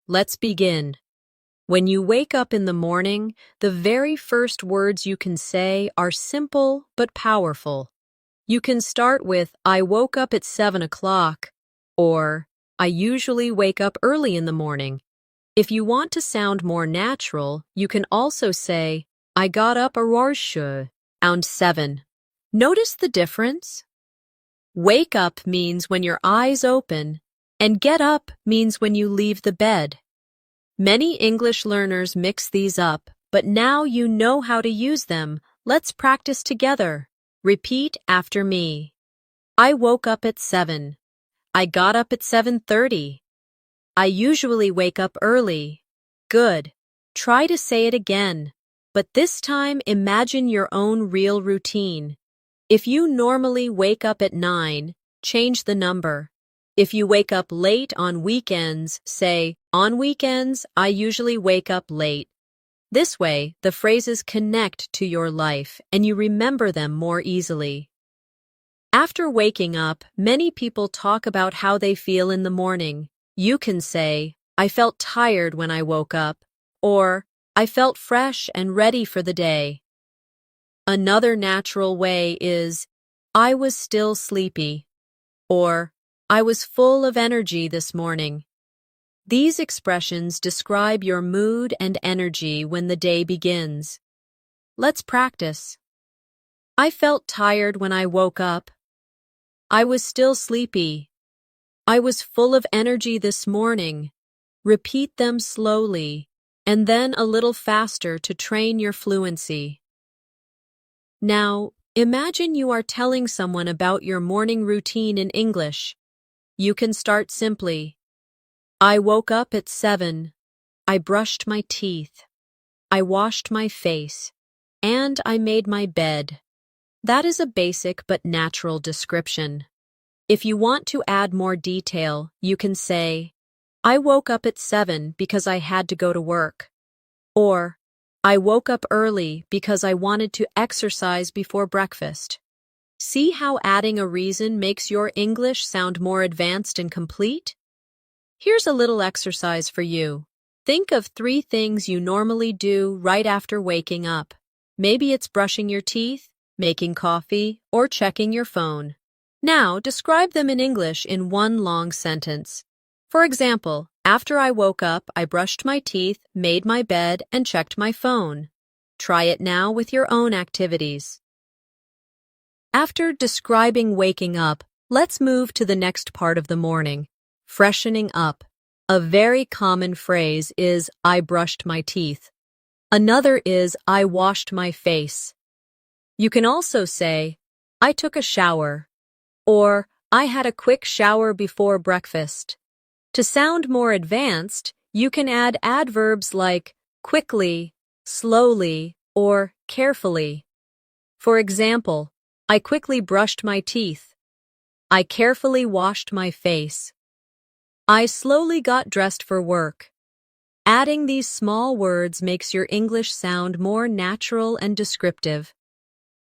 Let's begin. When you wake up in the morning, the very first words you can say are simple but powerful. You can start with, I woke up at 7 o'clock, or I usually wake up early in the morning. If you want to sound more natural, you can also say, I got up around 7. Notice the difference? Wake up means when your eyes open, and get up means when you leave the bed. Many English learners mix these up, but now you know how to use them. Let's practice together. Repeat after me. I woke up at 7. I got up at 7:30. I usually wake up early. Good. Try to say it again, but this time imagine your own real routine. If you normally wake up at 9, change the number. If you wake up late on weekends, say, on weekends, I usually wake up late. This way, the phrases connect to your life and you remember them more easily. After waking up, many people talk about how they feel in the morning. You can say, I felt tired when I woke up, or I felt fresh and ready for the day. Another natural way is, I was still sleepy, or I was full of energy this morning. These expressions describe your mood and energy when the day begins. Let's practice. I felt tired when I woke up. I was still sleepy. I was full of energy this morning. Repeat them slowly, and then a little faster to train your fluency. Now, imagine you are telling someone about your morning routine in English. You can start simply. I woke up at 7. I brushed my teeth. I washed my face. And I made my bed. That is a basic but natural description. If you want to add more detail, you can say, I woke up at 7 because I had to go to work. Or, I woke up early because I wanted to exercise before breakfast. See how adding a reason makes your English sound more advanced and complete? Here's a little exercise for you. Think of 3 things you normally do right after waking up. Maybe it's brushing your teeth, making coffee, or checking your phone. Now, describe them in English in one long sentence. For example, after I woke up, I brushed my teeth, made my bed, and checked my phone. Try it now with your own activities. After describing waking up, let's move to the next part of the morning, freshening up. A very common phrase is, I brushed my teeth. Another is, I washed my face. You can also say, I took a shower, or I had a quick shower before breakfast. To sound more advanced, you can add adverbs like quickly, slowly, or carefully. For example, I quickly brushed my teeth. I carefully washed my face. I slowly got dressed for work. Adding these small words makes your English sound more natural and descriptive.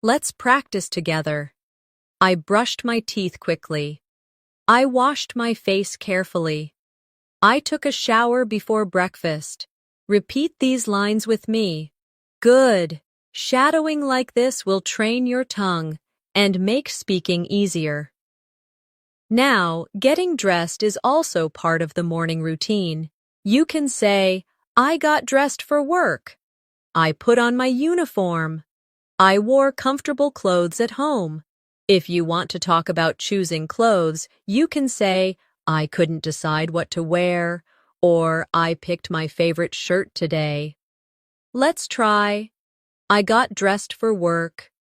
Let's practice together. I brushed my teeth quickly. I washed my face carefully. I took a shower before breakfast. Repeat these lines with me. Good. Shadowing like this will train your tongue and make speaking easier. Now, getting dressed is also part of the morning routine. You can say, I got dressed for work. I put on my uniform. I wore comfortable clothes at home. If you want to talk about choosing clothes, you can say, I couldn't decide what to wear, or I picked my favorite shirt today. Let's try. I got dressed for work.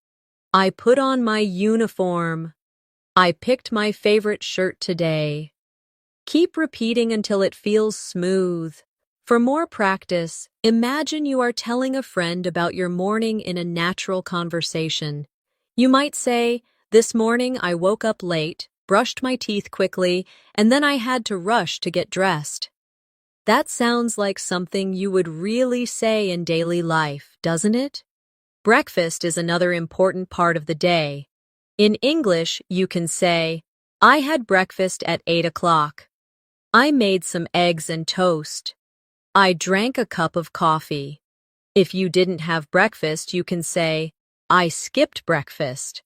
I put on my uniform. I picked my favorite shirt today. Keep repeating until it feels smooth. For more practice, imagine you are telling a friend about your morning in a natural conversation. You might say, this morning I woke up late, brushed my teeth quickly, and then I had to rush to get dressed. That sounds like something you would really say in daily life, doesn't it? Breakfast is another important part of the day. In English, you can say, I had breakfast at 8 o'clock. I made some eggs and toast. I drank a cup of coffee. If you didn't have breakfast, you can say, I skipped breakfast.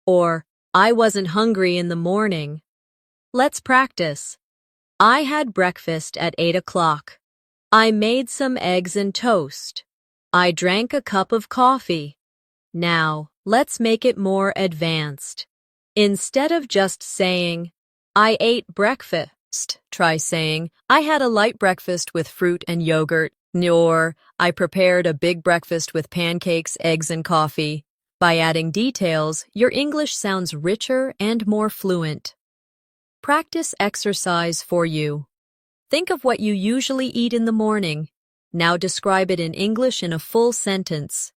Or, I wasn't hungry in the morning. Let's practice. I had breakfast at 8 o'clock. I made some eggs and toast. I drank a cup of coffee. Now, let's make it more advanced. Instead of just saying, I ate breakfast, try saying, I had a light breakfast with fruit and yogurt, or I prepared a big breakfast with pancakes, eggs, and coffee. By adding details, your English sounds richer and more fluent. Practice exercise for you. Think of what you usually eat in the morning. Now describe it in English in a full sentence.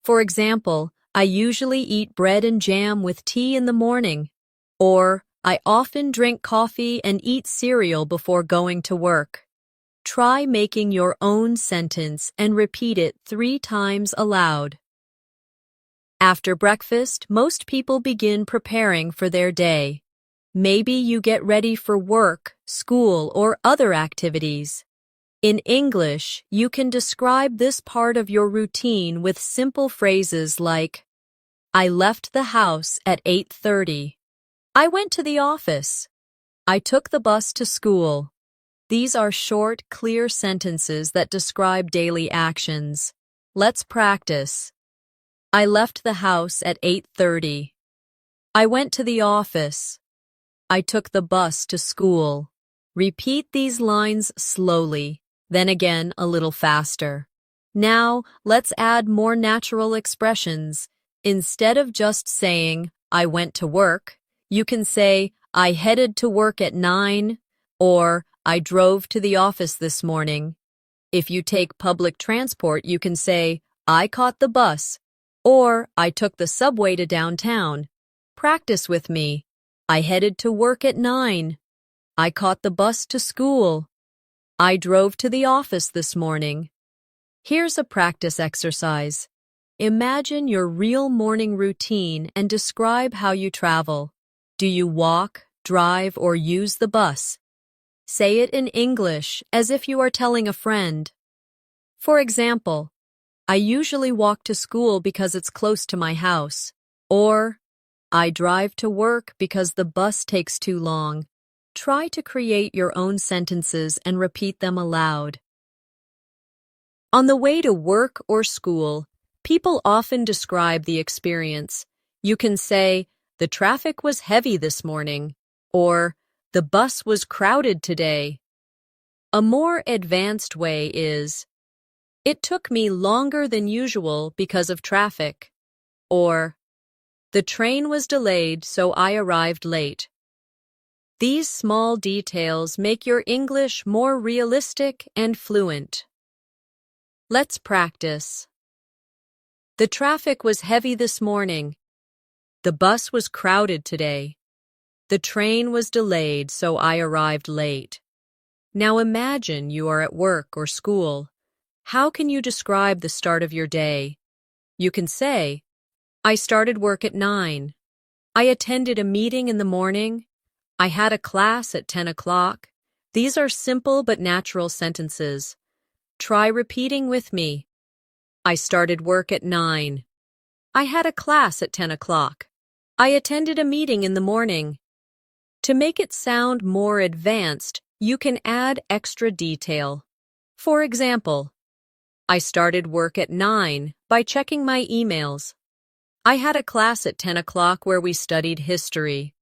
For example, I usually eat bread and jam with tea in the morning. Or, I often drink coffee and eat cereal before going to work. Try making your own sentence and repeat it 3 times aloud. After breakfast, most people begin preparing for their day. Maybe you get ready for work, school, or other activities. In English, you can describe this part of your routine with simple phrases like, I left the house at 8:30. I went to the office. I took the bus to school. These are short, clear sentences that describe daily actions. Let's practice. I left the house at 8:30. I went to the office. I took the bus to school. Repeat these lines slowly, then again a little faster. Now, let's add more natural expressions. Instead of just saying, I went to work, you can say, I headed to work at 9, or I drove to the office this morning. If you take public transport, you can say, I caught the bus, or I took the subway to downtown. Practice with me. I headed to work at 9. I caught the bus to school. I drove to the office this morning. Here's a practice exercise. Imagine your real morning routine and describe how you travel. Do you walk, drive, or use the bus? Say it in English as if you are telling a friend. For example, I usually walk to school because it's close to my house. Or, I drive to work because the bus takes too long. Try to create your own sentences and repeat them aloud. On the way to work or school, people often describe the experience. You can say, the traffic was heavy this morning, or the bus was crowded today. A more advanced way is, it took me longer than usual because of traffic, or the train was delayed, so I arrived late. These small details make your English more realistic and fluent. Let's practice. The traffic was heavy this morning. The bus was crowded today. The train was delayed, so I arrived late. Now imagine you are at work or school. How can you describe the start of your day? You can say, I started work at 9. I attended a meeting in the morning. I had a class at 10 o'clock. These are simple but natural sentences. Try repeating with me. I started work at 9. I had a class at 10 o'clock. I attended a meeting in the morning. To make it sound more advanced, you can add extra detail. For example, I started work at 9 by checking my emails. I had a class at 10 o'clock where we studied history.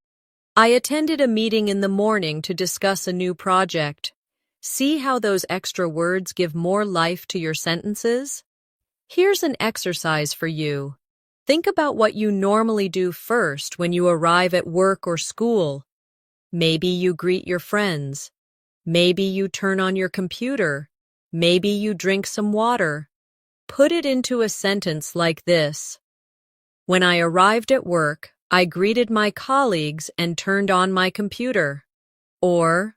I attended a meeting in the morning to discuss a new project. See how those extra words give more life to your sentences? Here's an exercise for you. Think about what you normally do first when you arrive at work or school. Maybe you greet your friends. Maybe you turn on your computer. Maybe you drink some water. Put it into a sentence like this. When I arrived at work, I greeted my colleagues and turned on my computer. Or,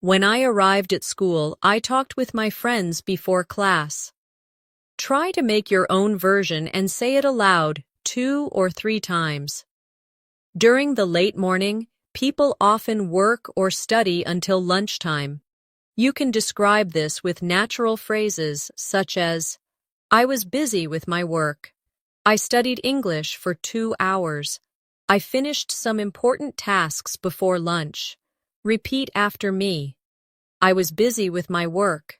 when I arrived at school, I talked with my friends before class. Try to make your own version and say it aloud 2 or 3 times. During the late morning, people often work or study until lunchtime. You can describe this with natural phrases such as, I was busy with my work. I studied English for 2 hours. I finished some important tasks before lunch. Repeat after me. I was busy with my work.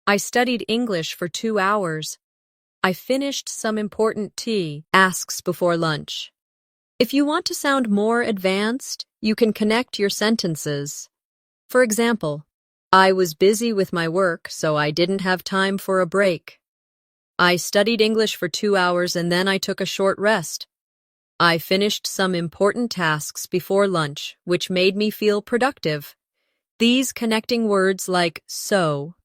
I studied English for 2 hours. I finished some important tasks before lunch. If you want to sound more advanced, you can connect your sentences. For example, I was busy with my work, so I didn't have time for a break. I studied English for 2 hours and then I took a short rest. I finished some important tasks before lunch, which made me feel productive. These connecting words like so,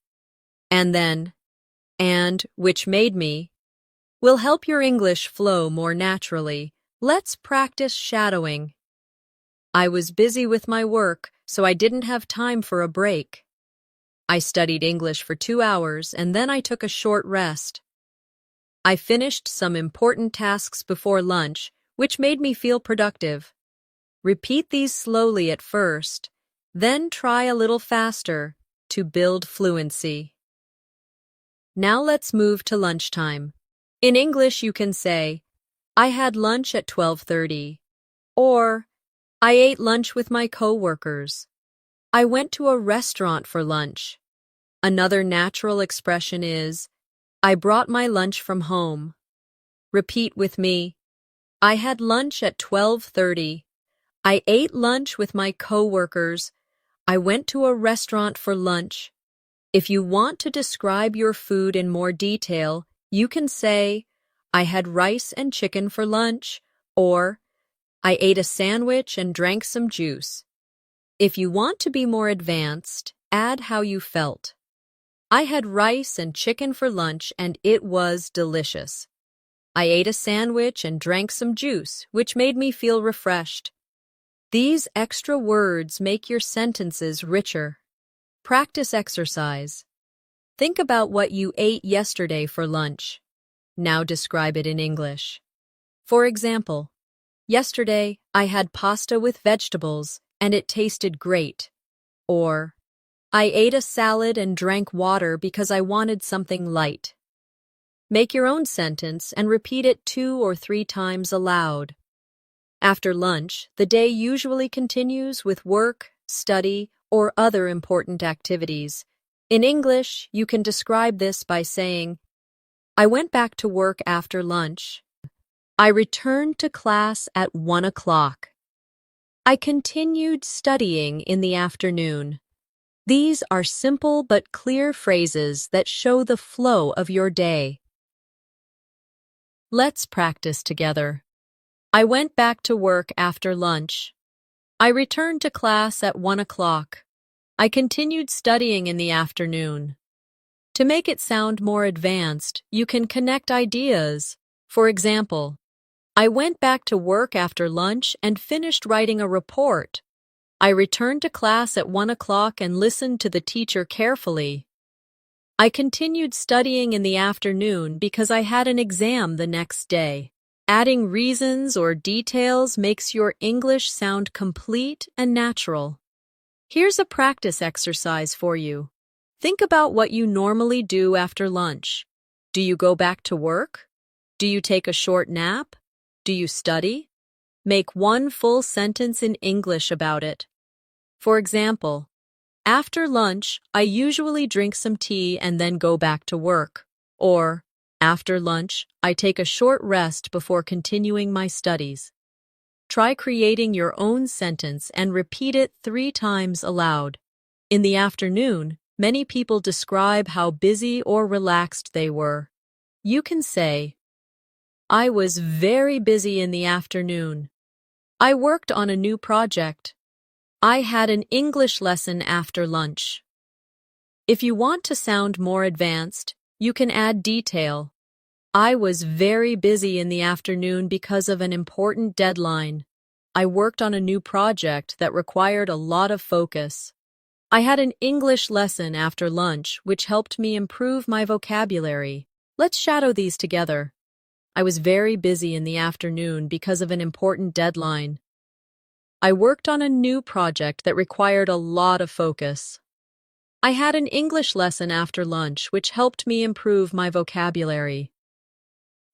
and then, and, which made me, will help your English flow more naturally. Let's practice shadowing. I was busy with my work, so I didn't have time for a break. I studied English for 2 hours and then I took a short rest. I finished some important tasks before lunch, which made me feel productive. Repeat these slowly at first, then try a little faster to build fluency. Now let's move to lunchtime. In English, you can say, I had lunch at 12:30, or I ate lunch with my coworkers. I went to a restaurant for lunch. Another natural expression is, I brought my lunch from home. Repeat with me. I had lunch at 12:30. I ate lunch with my coworkers. I went to a restaurant for lunch. If you want to describe your food in more detail, you can say, I had rice and chicken for lunch, or I ate a sandwich and drank some juice. If you want to be more advanced, add how you felt. I had rice and chicken for lunch and it was delicious. I ate a sandwich and drank some juice, which made me feel refreshed. These extra words make your sentences richer. Practice exercise. Think about what you ate yesterday for lunch. Now describe it in English. For example, yesterday I had pasta with vegetables and it tasted great. Or, I ate a salad and drank water because I wanted something light. Make your own sentence and repeat it 2 or 3 times aloud. After lunch, the day usually continues with work, study, or other important activities. In English, you can describe this by saying, I went back to work after lunch. I returned to class at 1 o'clock. I continued studying in the afternoon. These are simple but clear phrases that show the flow of your day. Let's practice together. I went back to work after lunch. I returned to class at 1 o'clock. I continued studying in the afternoon. To make it sound more advanced, you can connect ideas. For example, I went back to work after lunch and finished writing a report. I returned to class at 1 o'clock and listened to the teacher carefully. I continued studying in the afternoon because I had an exam the next day. Adding reasons or details makes your English sound complete and natural. Here's a practice exercise for you. Think about what you normally do after lunch. Do you go back to work? Do you take a short nap? Do you study? Make one full sentence in English about it. For example, after lunch, I usually drink some tea and then go back to work. Or, after lunch, I take a short rest before continuing my studies. Try creating your own sentence and repeat it 3 times aloud. In the afternoon, many people describe how busy or relaxed they were. You can say, I was very busy in the afternoon. I worked on a new project. I had an English lesson after lunch. If you want to sound more advanced, you can add detail. I was very busy in the afternoon because of an important deadline. I worked on a new project that required a lot of focus. I had an English lesson after lunch, which helped me improve my vocabulary. Let's shadow these together. I was very busy in the afternoon because of an important deadline. I worked on a new project that required a lot of focus. I had an English lesson after lunch, which helped me improve my vocabulary.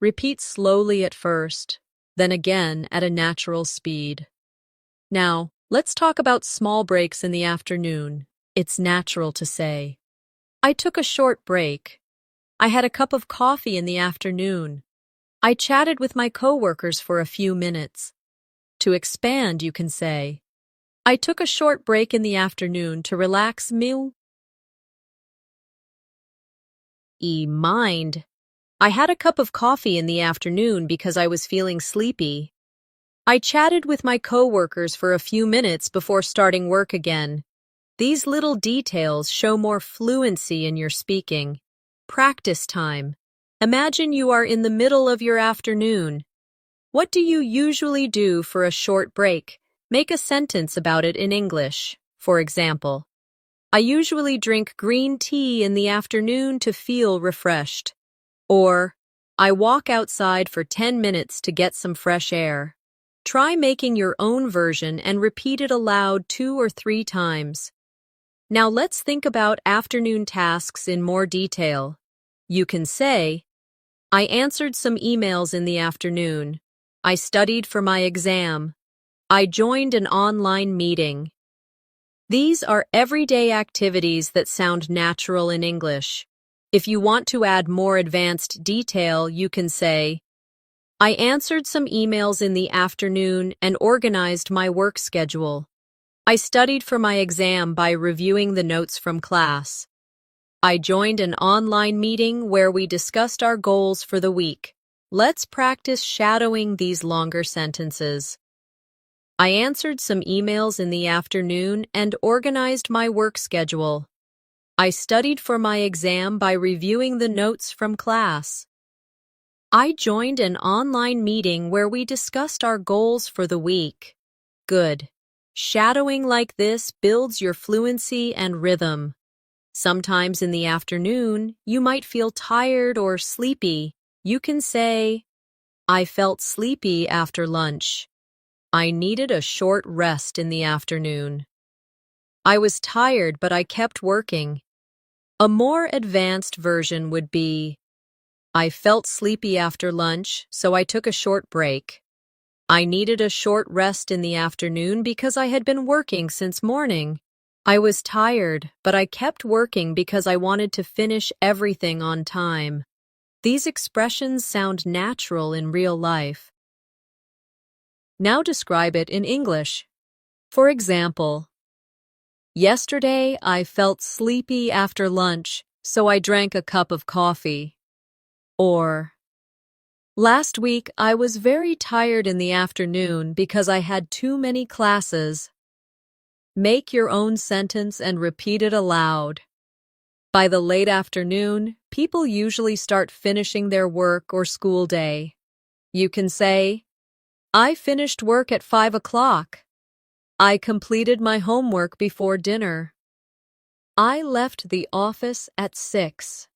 Repeat slowly at first, then again at a natural speed. Now, let's talk about small breaks in the afternoon. It's natural to say, I took a short break. I had a cup of coffee in the afternoon. I chatted with my coworkers for a few minutes. To expand, you can say, I took a short break in the afternoon to relax me. Mind. I had a cup of coffee in the afternoon because I was feeling sleepy. I chatted with my coworkers for a few minutes before starting work again. These little details show more fluency in your speaking. Practice time. Imagine you are in the middle of your afternoon. What do you usually do for a short break? Make a sentence about it in English. For example, I usually drink green tea in the afternoon to feel refreshed. Or, I walk outside for 10 minutes to get some fresh air. Try making your own version and repeat it aloud 2 or 3 times. Now let's think about afternoon tasks in more detail. You can say, I answered some emails in the afternoon. I studied for my exam. I joined an online meeting. These are everyday activities that sound natural in English. If you want to add more advanced detail, you can say, I answered some emails in the afternoon and organized my work schedule. I studied for my exam by reviewing the notes from class. I joined an online meeting where we discussed our goals for the week. Let's practice shadowing these longer sentences. I answered some emails in the afternoon and organized my work schedule. I studied for my exam by reviewing the notes from class. I joined an online meeting where we discussed our goals for the week. Good. Shadowing like this builds your fluency and rhythm. Sometimes in the afternoon, you might feel tired or sleepy. You can say, I felt sleepy after lunch. I needed a short rest in the afternoon. I was tired, but I kept working. A more advanced version would be, I felt sleepy after lunch, so I took a short break. I needed a short rest in the afternoon because I had been working since morning. I was tired, but I kept working because I wanted to finish everything on time. These expressions sound natural in real life. Now describe it in English. For example, yesterday I felt sleepy after lunch, so I drank a cup of coffee. Or, last week I was very tired in the afternoon because I had too many classes. Make your own sentence and repeat it aloud. By the late afternoon, people usually start finishing their work or school day. You can say, I finished work at 5 o'clock. I completed my homework before dinner. I left the office at 6.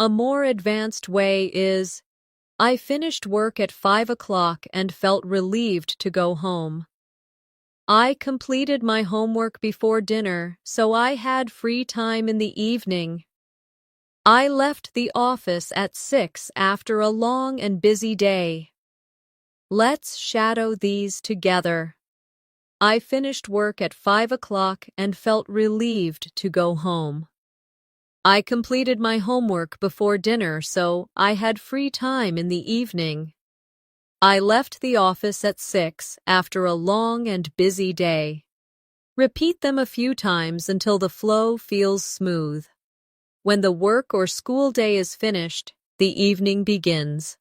A more advanced way is, I finished work at 5 o'clock and felt relieved to go home. I completed my homework before dinner, so I had free time in the evening. I left the office at 6 after a long and busy day. Let's shadow these together. I finished work at 5 o'clock and felt relieved to go home. I completed my homework before dinner, so I had free time in the evening. I left the office at 6 after a long and busy day. Repeat them a few times until the flow feels smooth. When the work or school day is finished, the evening begins.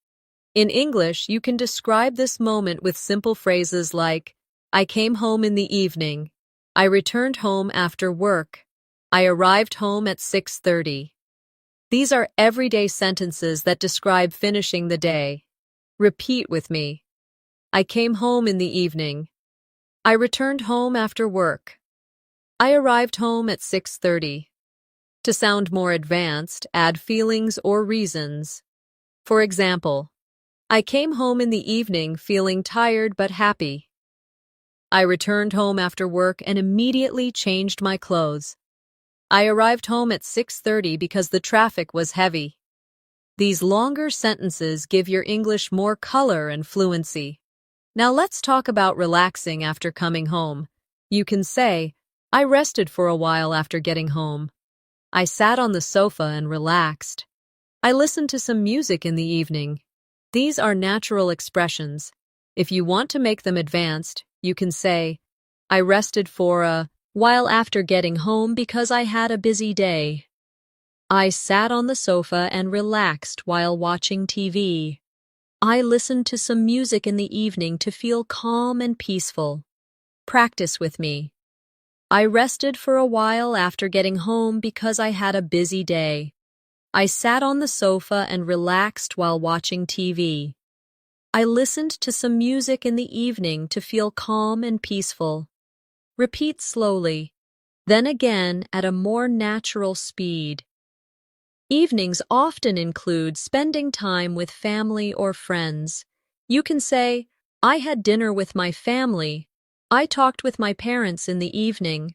In English, you can describe this moment with simple phrases like, I came home in the evening. I returned home after work. I arrived home at 6:30. These are everyday sentences that describe finishing the day. Repeat with me. I came home in the evening. I returned home after work. I arrived home at 6:30. To sound more advanced, add feelings or reasons. For example, I came home in the evening feeling tired but happy. I returned home after work and immediately changed my clothes. I arrived home at 6:30 because the traffic was heavy. These longer sentences give your English more color and fluency. Now let's talk about relaxing after coming home. You can say, I rested for a while after getting home. I sat on the sofa and relaxed. I listened to some music in the evening. These are natural expressions. If you want to make them advanced, you can say, I rested for a while after getting home because I had a busy day. I sat on the sofa and relaxed while watching TV. I listened to some music in the evening to feel calm and peaceful. Practice with me. I rested for a while after getting home because I had a busy day. I sat on the sofa and relaxed while watching TV. I listened to some music in the evening to feel calm and peaceful. Repeat slowly, then again at a more natural speed. Evenings often include spending time with family or friends. You can say, I had dinner with my family. I talked with my parents in the evening.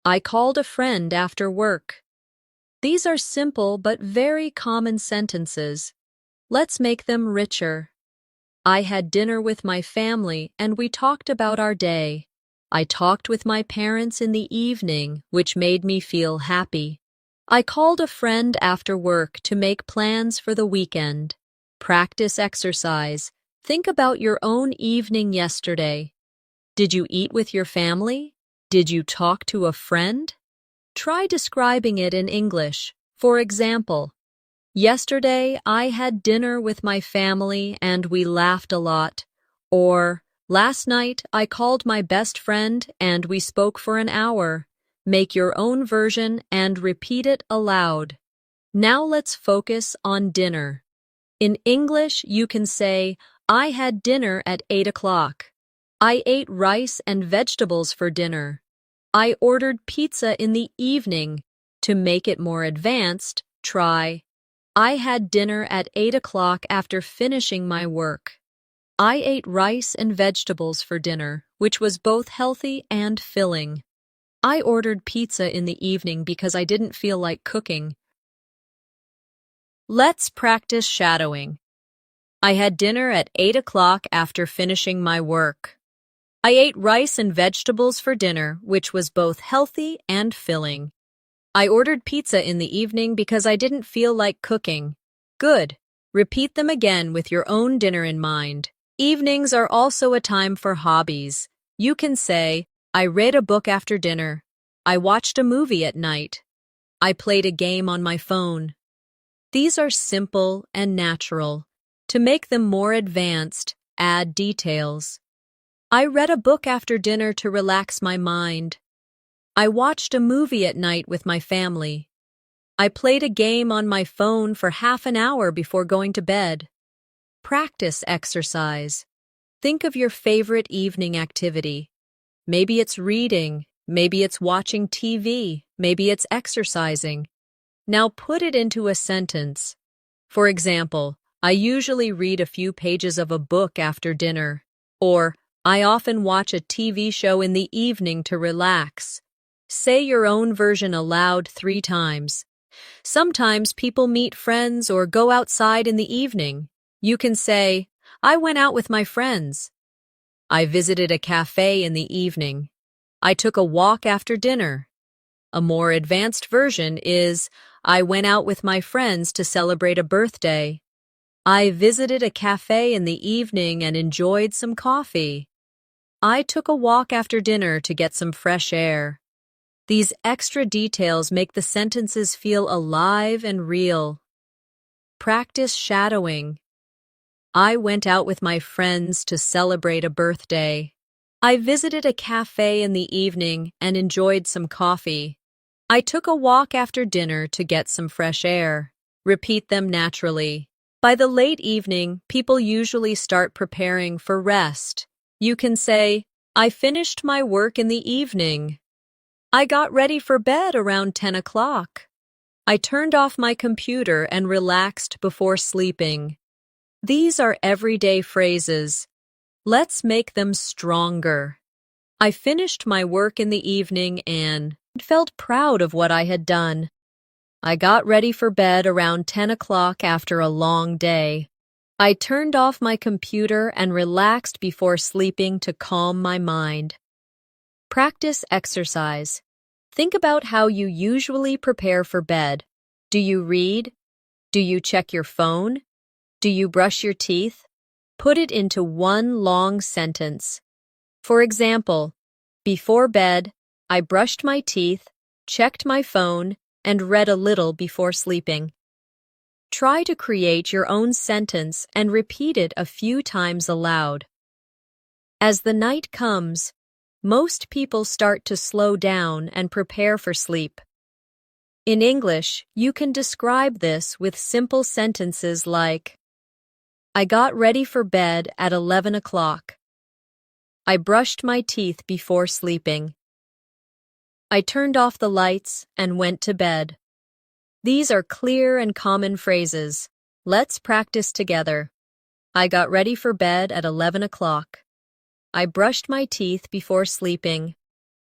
I called a friend after work. These are simple but very common sentences. Let's make them richer. I had dinner with my family and we talked about our day. I talked with my parents in the evening, which made me feel happy. I called a friend after work to make plans for the weekend. Practice exercise. Think about your own evening yesterday. Did you eat with your family? Did you talk to a friend? Try describing it in English. For example, yesterday I had dinner with my family and we laughed a lot. Or, last night I called my best friend and we spoke for an hour. Make your own version and repeat it aloud. Now let's focus on dinner. In English, you can say, I had dinner at 8 o'clock. I ate rice and vegetables for dinner. I ordered pizza in the evening. To make it more advanced, try, I had dinner at 8 o'clock after finishing my work. I ate rice and vegetables for dinner, which was both healthy and filling. I ordered pizza in the evening because I didn't feel like cooking. Let's practice shadowing. I had dinner at 8 o'clock after finishing my work. I ate rice and vegetables for dinner, which was both healthy and filling. I ordered pizza in the evening because I didn't feel like cooking. Good. Repeat them again with your own dinner in mind. Evenings are also a time for hobbies. You can say, I read a book after dinner. I watched a movie at night. I played a game on my phone. These are simple and natural. To make them more advanced, add details. I read a book after dinner to relax my mind. I watched a movie at night with my family. I played a game on my phone for half an hour before going to bed. Practice exercise. Think of your favorite evening activity. Maybe it's reading, maybe it's watching TV, maybe it's exercising. Now put it into a sentence. For example, I usually read a few pages of a book after dinner. Or, I often watch a TV show in the evening to relax. Say your own version aloud 3 times. Sometimes people meet friends or go outside in the evening. You can say, I went out with my friends. I visited a cafe in the evening. I took a walk after dinner. A more advanced version is, I went out with my friends to celebrate a birthday. I visited a cafe in the evening and enjoyed some coffee. I took a walk after dinner to get some fresh air. These extra details make the sentences feel alive and real. Practice shadowing. I went out with my friends to celebrate a birthday. I visited a cafe in the evening and enjoyed some coffee. I took a walk after dinner to get some fresh air. Repeat them naturally. By the late evening, people usually start preparing for rest. You can say, I finished my work in the evening. I got ready for bed around 10 o'clock. I turned off my computer and relaxed before sleeping. These are everyday phrases. Let's make them stronger. I finished my work in the evening and and felt proud of what I had done. I got ready for bed around 10 o'clock after a long day. I turned off my computer and relaxed before sleeping to calm my mind. Practice exercise. Think about how you usually prepare for bed. Do you read? Do you check your phone? Do you brush your teeth? Put it into one long sentence. For example, before bed, I brushed my teeth, checked my phone, and read a little before sleeping. Try to create your own sentence and repeat it a few times aloud. As the night comes, most people start to slow down and prepare for sleep. In English, you can describe this with simple sentences like, I got ready for bed at 11 o'clock. I brushed my teeth before sleeping. I turned off the lights and went to bed. These are clear and common phrases. Let's practice together. I got ready for bed at 11 o'clock. I brushed my teeth before sleeping.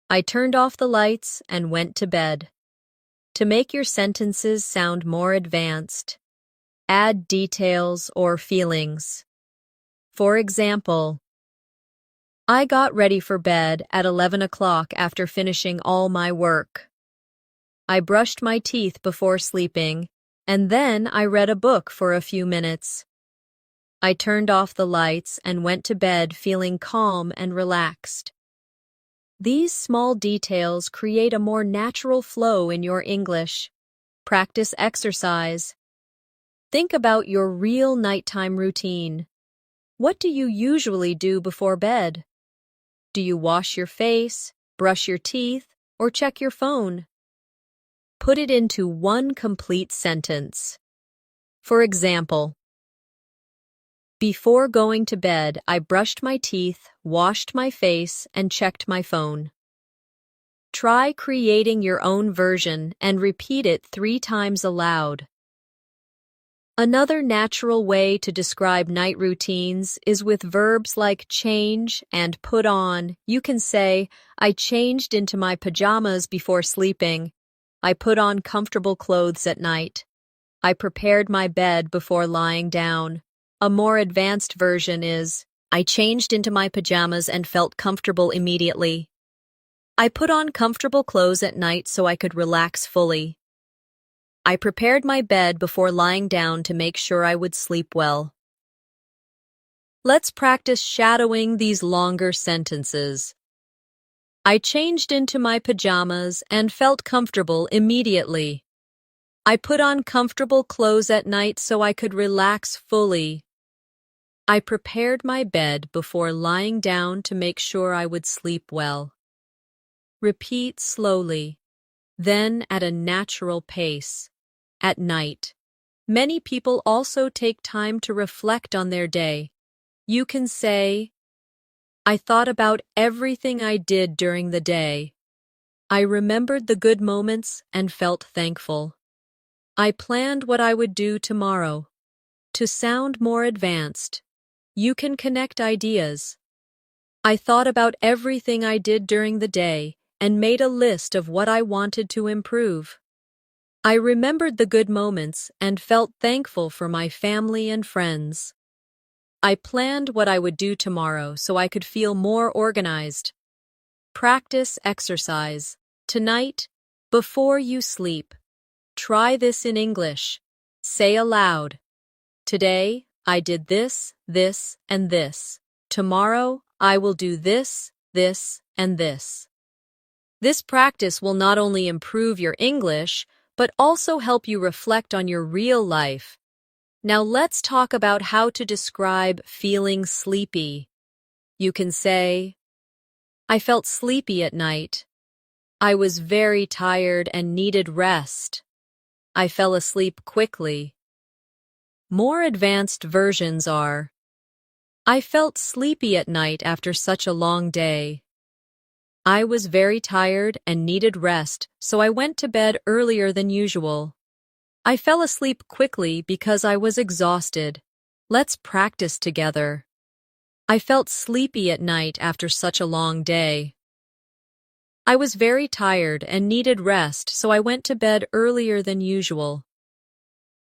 I turned off the lights and went to bed. To make your sentences sound more advanced, add details or feelings. For example, I got ready for bed at 11 o'clock after finishing all my work. I brushed my teeth before sleeping, and then I read a book for a few minutes. I turned off the lights and went to bed feeling calm and relaxed. These small details create a more natural flow in your English. Practice exercise. Think about your real nighttime routine. What do you usually do before bed? Do you wash your face, brush your teeth, or check your phone? Put it into one complete sentence. For example, before going to bed, I brushed my teeth, washed my face, and checked my phone. Try creating your own version and repeat it 3 times aloud. Another natural way to describe night routines is with verbs like change and put on. You can say, I changed into my pajamas before sleeping. I put on comfortable clothes at night. I prepared my bed before lying down. A more advanced version is, I changed into my pajamas and felt comfortable immediately. I put on comfortable clothes at night so I could relax fully. I prepared my bed before lying down to make sure I would sleep well. Let's practice shadowing these longer sentences. I changed into my pajamas and felt comfortable immediately. I put on comfortable clothes at night so I could relax fully. I prepared my bed before lying down to make sure I would sleep well. Repeat slowly, then at a natural pace. At night, many people also take time to reflect on their day. You can say, I thought about everything I did during the day. I remembered the good moments and felt thankful. I planned what I would do tomorrow. To sound more advanced, you can connect ideas. I thought about everything I did during the day and made a list of what I wanted to improve. I remembered the good moments and felt thankful for my family and friends. I planned what I would do tomorrow so I could feel more organized. Practice exercise. Tonight, before you sleep, try this in English. Say aloud, today, I did this, this, and this. Tomorrow, I will do this, this, and this. This practice will not only improve your English, but also help you reflect on your real life. Now let's talk about how to describe feeling sleepy. You can say, I felt sleepy at night. I was very tired and needed rest. I fell asleep quickly. More advanced versions are, I felt sleepy at night after such a long day. I was very tired and needed rest, so I went to bed earlier than usual. I fell asleep quickly because I was exhausted. Let's practice together. I felt sleepy at night after such a long day. I was very tired and needed rest, so I went to bed earlier than usual.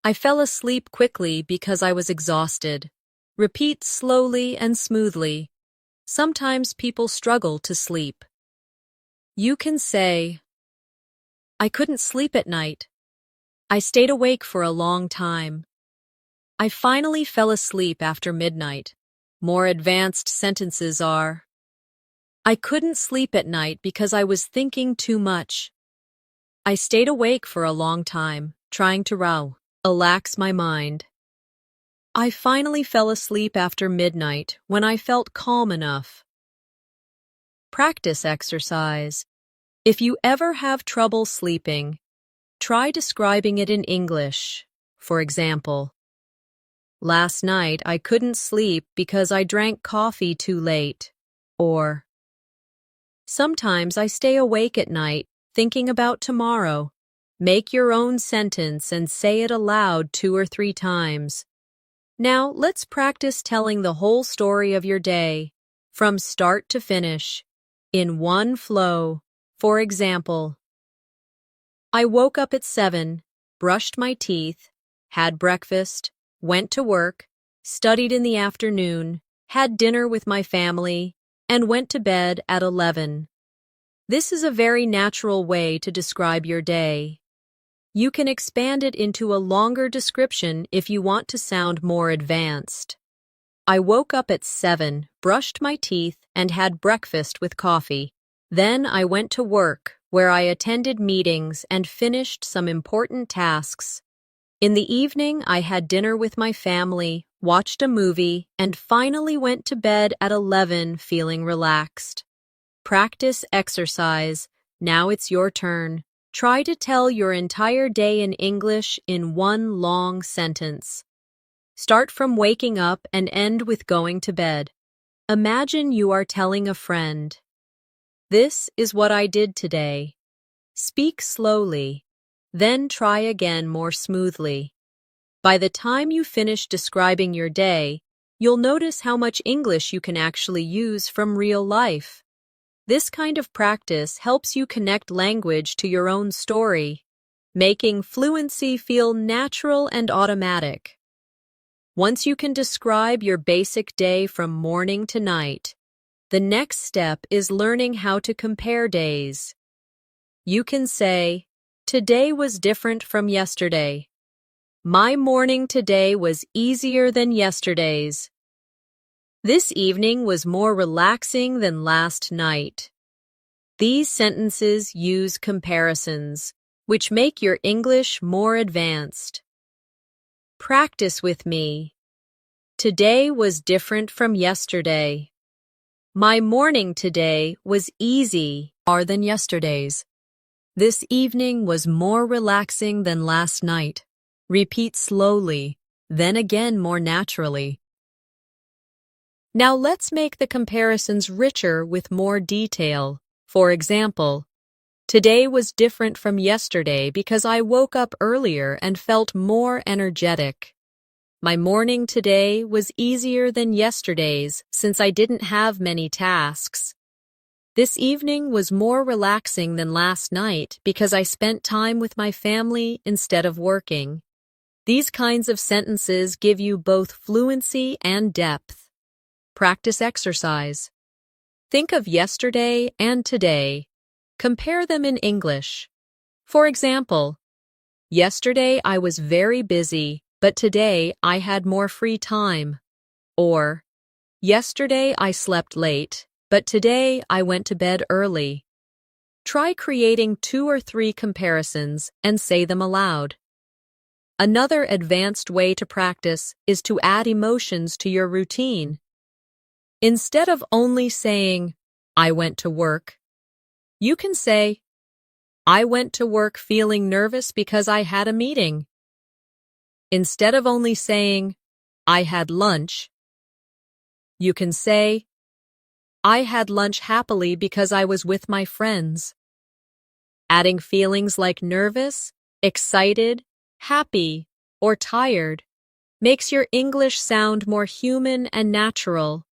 I fell asleep quickly because I was exhausted. Repeat slowly and smoothly. Sometimes people struggle to sleep. You can say, I couldn't sleep at night. I stayed awake for a long time. I finally fell asleep after midnight. More advanced sentences are, I couldn't sleep at night because I was thinking too much. I stayed awake for a long time, trying to relax my mind. I finally fell asleep after midnight when I felt calm enough. Practice exercise. If you ever have trouble sleeping, try describing it in English. For example, last night I couldn't sleep because I drank coffee too late. Or, sometimes I stay awake at night thinking about tomorrow. Make your own sentence and say it aloud 2 or 3 times. Now let's practice telling the whole story of your day, from start to finish, in one flow. For example, I woke up at 7, brushed my teeth, had breakfast, went to work, studied in the afternoon, had dinner with my family, and went to bed at 11. This is a very natural way to describe your day. You can expand it into a longer description if you want to sound more advanced. I woke up at 7, brushed my teeth, and had breakfast with coffee. Then I went to work, where I attended meetings and finished some important tasks. In the evening, I had dinner with my family, watched a movie, and finally went to bed at 11 feeling relaxed. Practice exercise. Now it's your turn. Try to tell your entire day in English in one long sentence. Start from waking up and end with going to bed. Imagine you are telling a friend, this is what I did today. Speak slowly, then try again more smoothly. By the time you finish describing your day, you'll notice how much English you can actually use from real life. This kind of practice helps you connect language to your own story, making fluency feel natural and automatic. Once you can describe your basic day from morning to night, the next step is learning how to compare days. You can say, today was different from yesterday. My morning today was easier than yesterday's. This evening was more relaxing than last night. These sentences use comparisons, which make your English more advanced. Practice with me. Today was different from yesterday. My morning today was easier than yesterday's. This evening was more relaxing than last night. Repeat slowly, then again more naturally. Now let's make the comparisons richer with more detail. For example, today was different from yesterday because I woke up earlier and felt more energetic. My morning today was easier than yesterday's since I didn't have many tasks. This evening was more relaxing than last night because I spent time with my family instead of working. These kinds of sentences give you both fluency and depth. Practice exercise. Think of yesterday and today. Compare them in English. For example, yesterday I was very busy, but today I had more free time. Or, yesterday I slept late, but today I went to bed early. Try creating 2 or 3 comparisons and say them aloud. Another advanced way to practice is to add emotions to your routine. Instead of only saying, I went to work, you can say, I went to work feeling nervous because I had a meeting. Instead of only saying, I had lunch, you can say, I had lunch happily because I was with my friends. Adding feelings like nervous, excited, happy, or tired makes your English sound more human and natural.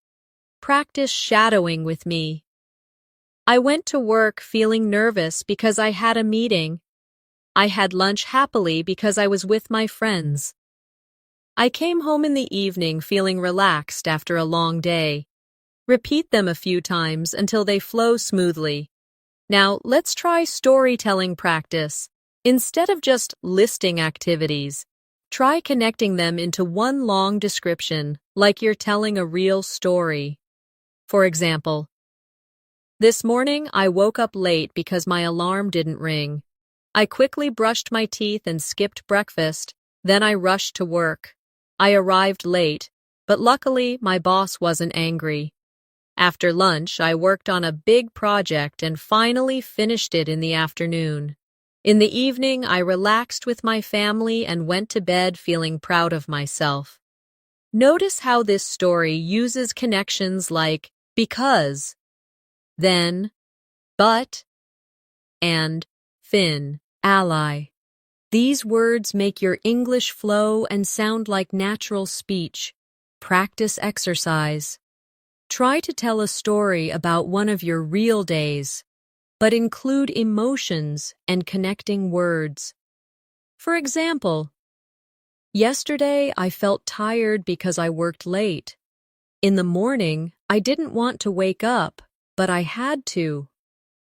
Practice shadowing with me. I went to work feeling nervous because I had a meeting. I had lunch happily because I was with my friends. I came home in the evening feeling relaxed after a long day. Repeat them a few times until they flow smoothly. Now, let's try storytelling practice. Instead of just listing activities, try connecting them into one long description, like you're telling a real story. For example, this morning I woke up late because my alarm didn't ring. I quickly brushed my teeth and skipped breakfast, then I rushed to work. I arrived late, but luckily my boss wasn't angry. After lunch, I worked on a big project and finally finished it in the afternoon. In the evening, I relaxed with my family and went to bed feeling proud of myself. Notice how this story uses connections like because, then, but, and fin, ally. These words make your English flow and sound like natural speech. Practice exercise. Try to tell a story about one of your real days, but include emotions and connecting words. For example, yesterday I felt tired because I worked late. In the morning, I didn't want to wake up, but I had to.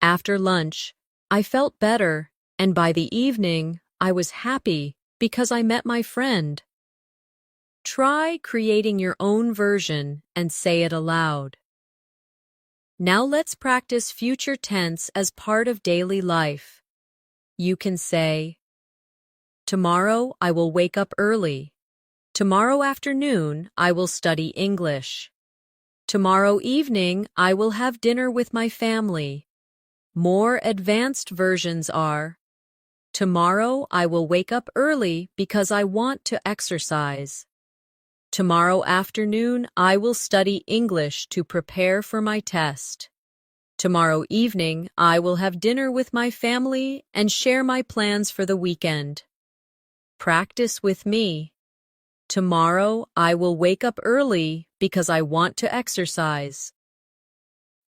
After lunch, I felt better, and by the evening, I was happy because I met my friend. Try creating your own version and say it aloud. Now let's practice future tense as part of daily life. You can say, tomorrow I will wake up early. Tomorrow afternoon I will study English. Tomorrow evening I will have dinner with my family. More advanced versions are, tomorrow I will wake up early because I want to exercise. Tomorrow afternoon I will study English to prepare for my test. Tomorrow evening I will have dinner with my family and share my plans for the weekend. Practice with me. Tomorrow I will wake up early because I want to exercise.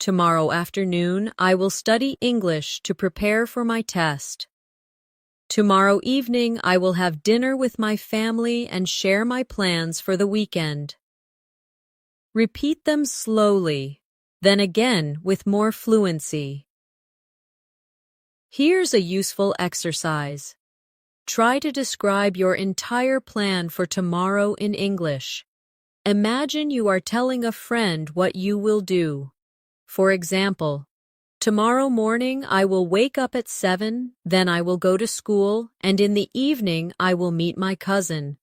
Tomorrow afternoon I will study English to prepare for my test. Tomorrow evening I will have dinner with my family and share my plans for the weekend. Repeat them slowly, then again with more fluency. Here's a useful exercise. Try to describe your entire plan for tomorrow in English. Imagine you are telling a friend what you will do. For example, tomorrow morning I will wake up at 7, then I will go to school, and in the evening I will meet my cousin.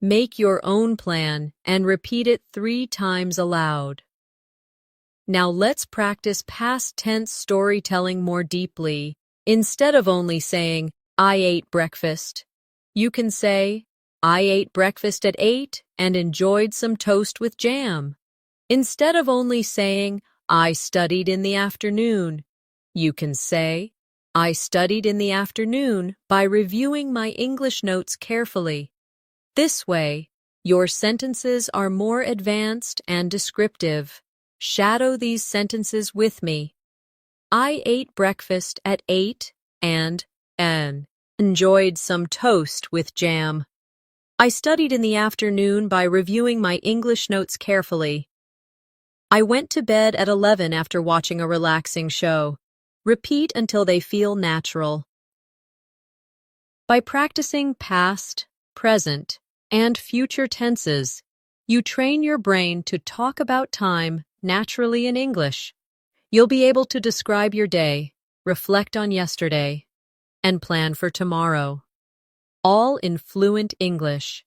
Make your own plan and repeat it 3 times aloud. Now let's practice past tense storytelling more deeply. Instead of only saying, I ate breakfast, you can say, I ate breakfast at 8 and enjoyed some toast with jam. Instead of only saying, I studied in the afternoon, you can say, I studied in the afternoon by reviewing my English notes carefully. This way, your sentences are more advanced and descriptive. Shadow these sentences with me. I ate breakfast at 8 and enjoyed some toast with jam. I studied in the afternoon by reviewing my English notes carefully. I went to bed at 11 after watching a relaxing show. Repeat until they feel natural. By practicing past, present, and future tenses, you train your brain to talk about time naturally in English. You'll be able to describe your day, reflect on yesterday, and plan for tomorrow, all in fluent English.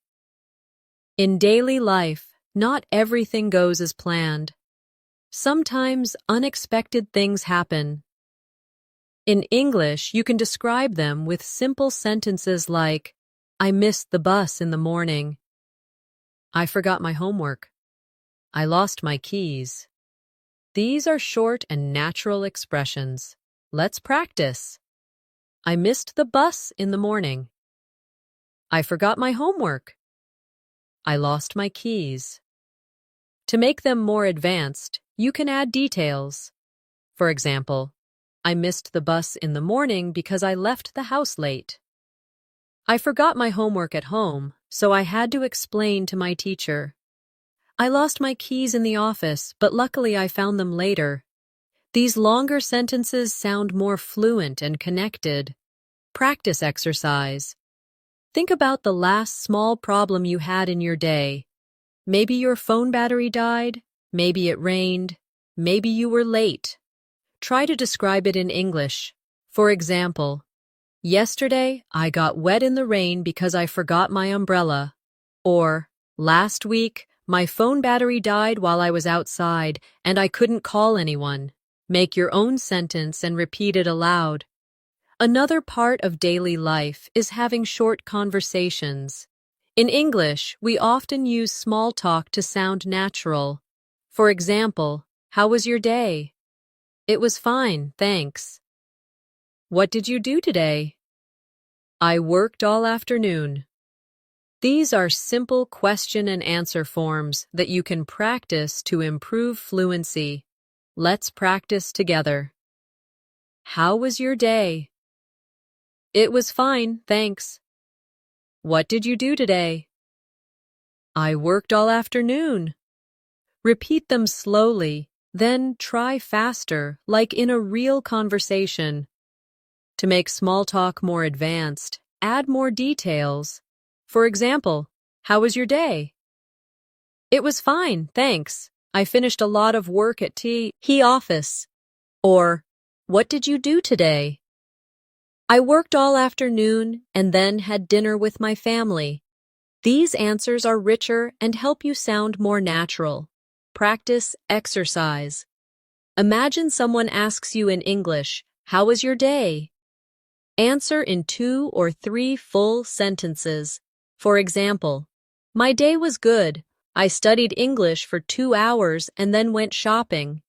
In daily life, not everything goes as planned. Sometimes unexpected things happen. In English, you can describe them with simple sentences like, I missed the bus in the morning. I forgot my homework. I lost my keys. These are short and natural expressions. Let's practice. I missed the bus in the morning. I forgot my homework. I lost my keys. To make them more advanced, you can add details. For example, I missed the bus in the morning because I left the house late. I forgot my homework at home, so I had to explain to my teacher. I lost my keys in the office, but luckily I found them later. These longer sentences sound more fluent and connected. Practice exercise. Think about the last small problem you had in your day. Maybe your phone battery died, maybe it rained, maybe you were late. Try to describe it in English. For example, yesterday I got wet in the rain because I forgot my umbrella. Or, last week my phone battery died while I was outside and I couldn't call anyone. Make your own sentence and repeat it aloud. Another part of daily life is having short conversations. In English, we often use small talk to sound natural. For example, how was your day? It was fine, thanks. What did you do today? I worked all afternoon. These are simple question and answer forms that you can practice to improve fluency. Let's practice together. How was your day? It was fine, thanks. What did you do today? I worked all afternoon. Repeat them slowly, then try faster, like in a real conversation. To make small talk more advanced, add more details. For example, how was your day? It was fine, thanks. I finished a lot of work at the office. Or, what did you do today? I worked all afternoon and then had dinner with my family. These answers are richer and help you sound more natural. Practice exercise. Imagine someone asks you in English, how was your day? Answer in 2 or 3 full sentences. For example, my day was good. I studied English for 2 hours and then went shopping.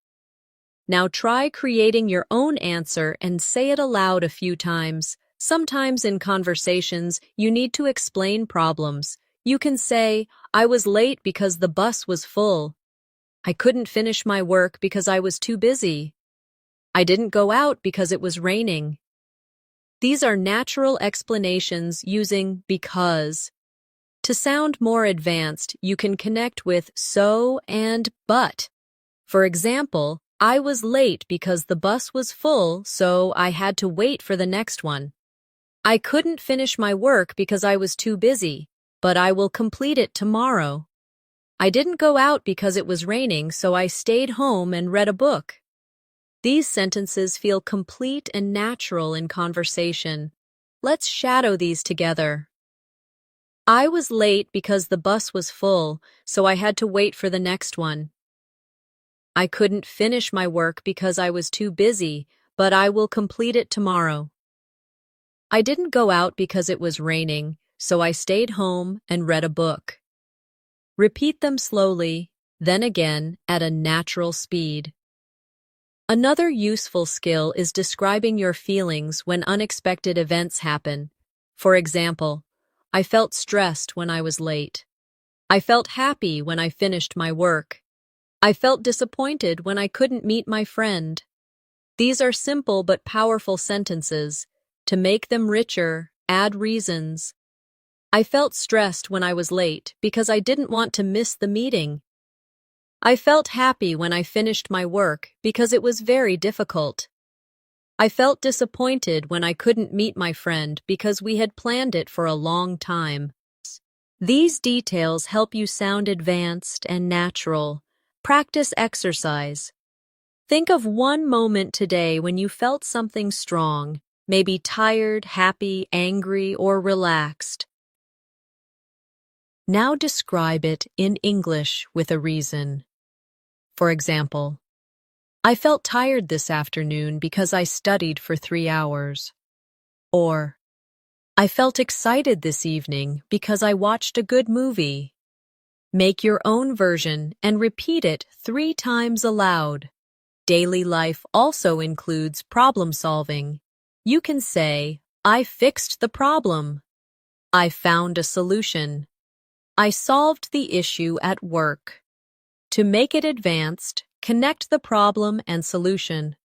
Now try creating your own answer and say it aloud a few times. Sometimes in conversations, you need to explain problems. You can say, I was late because the bus was full. I couldn't finish my work because I was too busy. I didn't go out because it was raining. These are natural explanations using because. To sound more advanced, you can connect with so and but. For example, I was late because the bus was full, so I had to wait for the next one. I couldn't finish my work because I was too busy, but I will complete it tomorrow. I didn't go out because it was raining, so I stayed home and read a book. These sentences feel complete and natural in conversation. Let's shadow these together. I was late because the bus was full, so I had to wait for the next one. I couldn't finish my work because I was too busy, but I will complete it tomorrow. I didn't go out because it was raining, so I stayed home and read a book. Repeat them slowly, then again at a natural speed. Another useful skill is describing your feelings when unexpected events happen. For example, I felt stressed when I was late. I felt happy when I finished my work. I felt disappointed when I couldn't meet my friend. These are simple but powerful sentences. To make them richer, add reasons. I felt stressed when I was late because I didn't want to miss the meeting. I felt happy when I finished my work because it was very difficult. I felt disappointed when I couldn't meet my friend because we had planned it for a long time. These details help you sound advanced and natural. Practice exercise. Think of one moment today when you felt something strong, maybe tired, happy, angry, or relaxed. Now describe it in English with a reason. For example, I felt tired this afternoon because I studied for 3 hours. Or, I felt excited this evening because I watched a good movie. Make your own version and repeat it 3 times aloud. Daily life also includes problem solving. You can say, I fixed the problem. I found a solution. I solved the issue at work. To make it advanced, connect the problem and solution.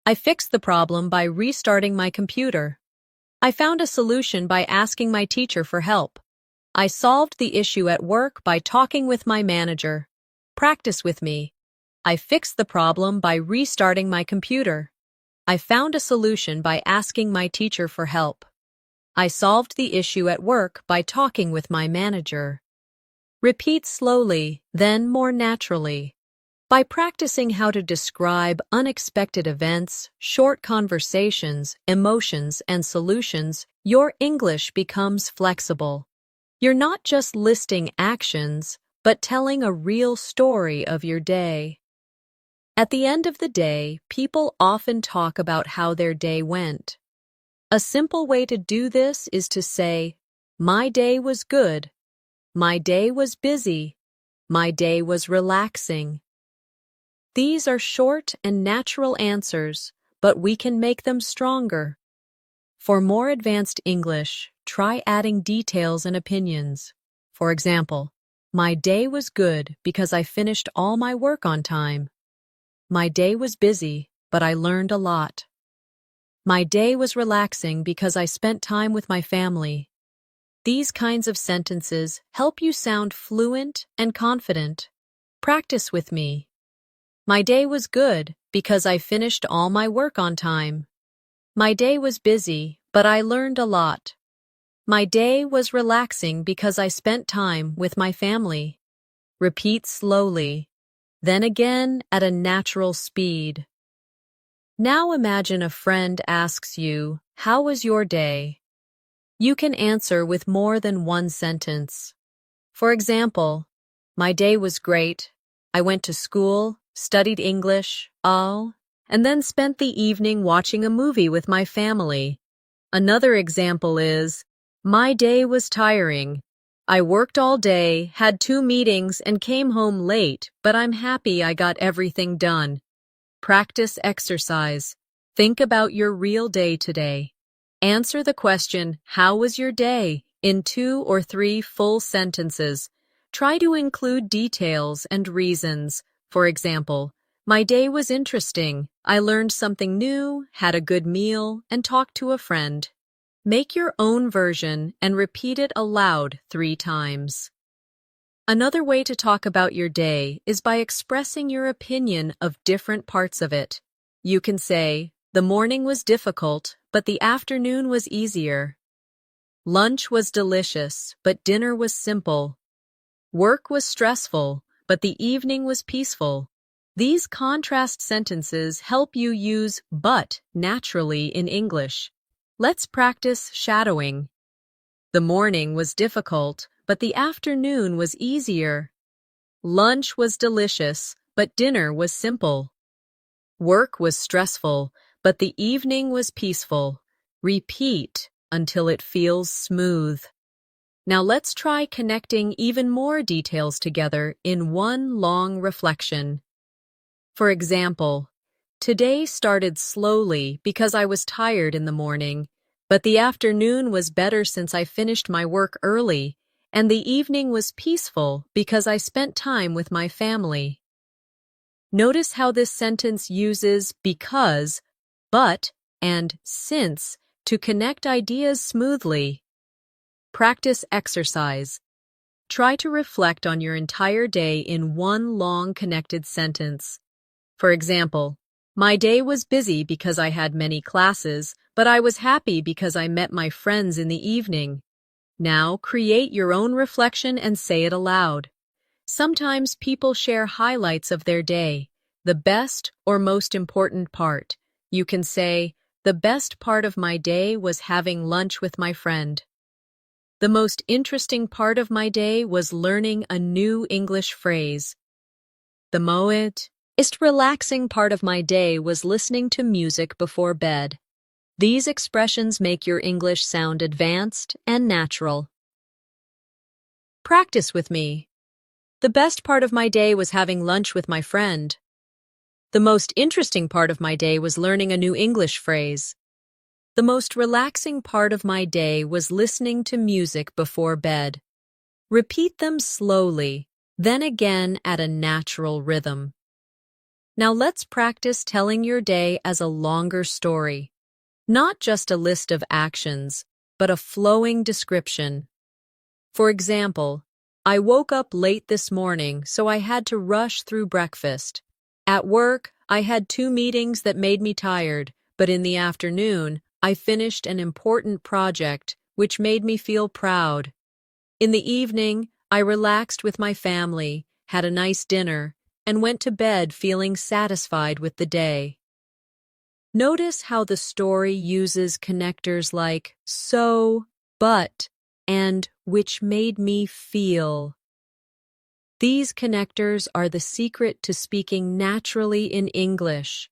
I fixed the problem by restarting my computer. I found a solution by asking my teacher for help. I solved the issue at work by talking with my manager. Practice with me. I fixed the problem by restarting my computer. I found a solution by asking my teacher for help. I solved the issue at work by talking with my manager. Repeat slowly, then more naturally. By practicing how to describe unexpected events, short conversations, emotions, and solutions, your English becomes flexible. You're not just listing actions, but telling a real story of your day. At the end of the day, people often talk about how their day went. A simple way to do this is to say, "My day was good. My day was busy. My day was relaxing." These are short and natural answers, but we can make them stronger. For more advanced English, try adding details and opinions. For example, my day was good because I finished all my work on time. My day was busy, but I learned a lot. My day was relaxing because I spent time with my family. These kinds of sentences help you sound fluent and confident. Practice with me. My day was good because I finished all my work on time. My day was busy, but I learned a lot. My day was relaxing because I spent time with my family. Repeat slowly, then again at a natural speed. Now imagine a friend asks you, "How was your day?" You can answer with more than one sentence. For example, "My day was great. I went to school, studied English, and then spent the evening watching a movie with my family." Another example is, "My day was tiring. I worked all day, had 2 meetings, and came home late, but I'm happy I got everything done." Practice exercise. Think about your real day today. Answer the question, "How was your day?" in 2 or 3 full sentences. Try to include details and reasons. For example, "My day was interesting. I learned something new, had a good meal, and talked to a friend." Make your own version and repeat it aloud 3 times. Another way to talk about your day is by expressing your opinion of different parts of it. You can say, "The morning was difficult, but the afternoon was easier." "Lunch was delicious, but dinner was simple." "Work was stressful, but the evening was peaceful." These contrast sentences help you use "but" naturally in English. Let's practice shadowing. The morning was difficult, but the afternoon was easier. Lunch was delicious, but dinner was simple. Work was stressful, but the evening was peaceful. Repeat until it feels smooth. Now let's try connecting even more details together in one long reflection. For example, "Today started slowly because I was tired in the morning, but the afternoon was better since I finished my work early, and the evening was peaceful because I spent time with my family." Notice how this sentence uses because, but, and since to connect ideas smoothly. Practice exercise. Try to reflect on your entire day in one long connected sentence. For example, "My day was busy because I had many classes, but I was happy because I met my friends in the evening." Now create your own reflection and say it aloud. Sometimes people share highlights of their day, the best or most important part. You can say, "The best part of my day was having lunch with my friend." "The most interesting part of my day was learning a new English phrase." "The most relaxing part of my day was listening to music before bed." These expressions make your English sound advanced and natural. Practice with me. The best part of my day was having lunch with my friend. The most interesting part of my day was learning a new English phrase. The most relaxing part of my day was listening to music before bed. Repeat them slowly, then again at a natural rhythm. Now let's practice telling your day as a longer story. Not just a list of actions, but a flowing description. For example, I woke up late this morning, so I had to rush through breakfast. At work, I had 2 meetings that made me tired, but in the afternoon, I finished an important project, which made me feel proud. In the evening, I relaxed with my family, had a nice dinner, and went to bed feeling satisfied with the day. Notice how the story uses connectors like so, but, and which made me feel. These connectors are the secret to speaking naturally in English.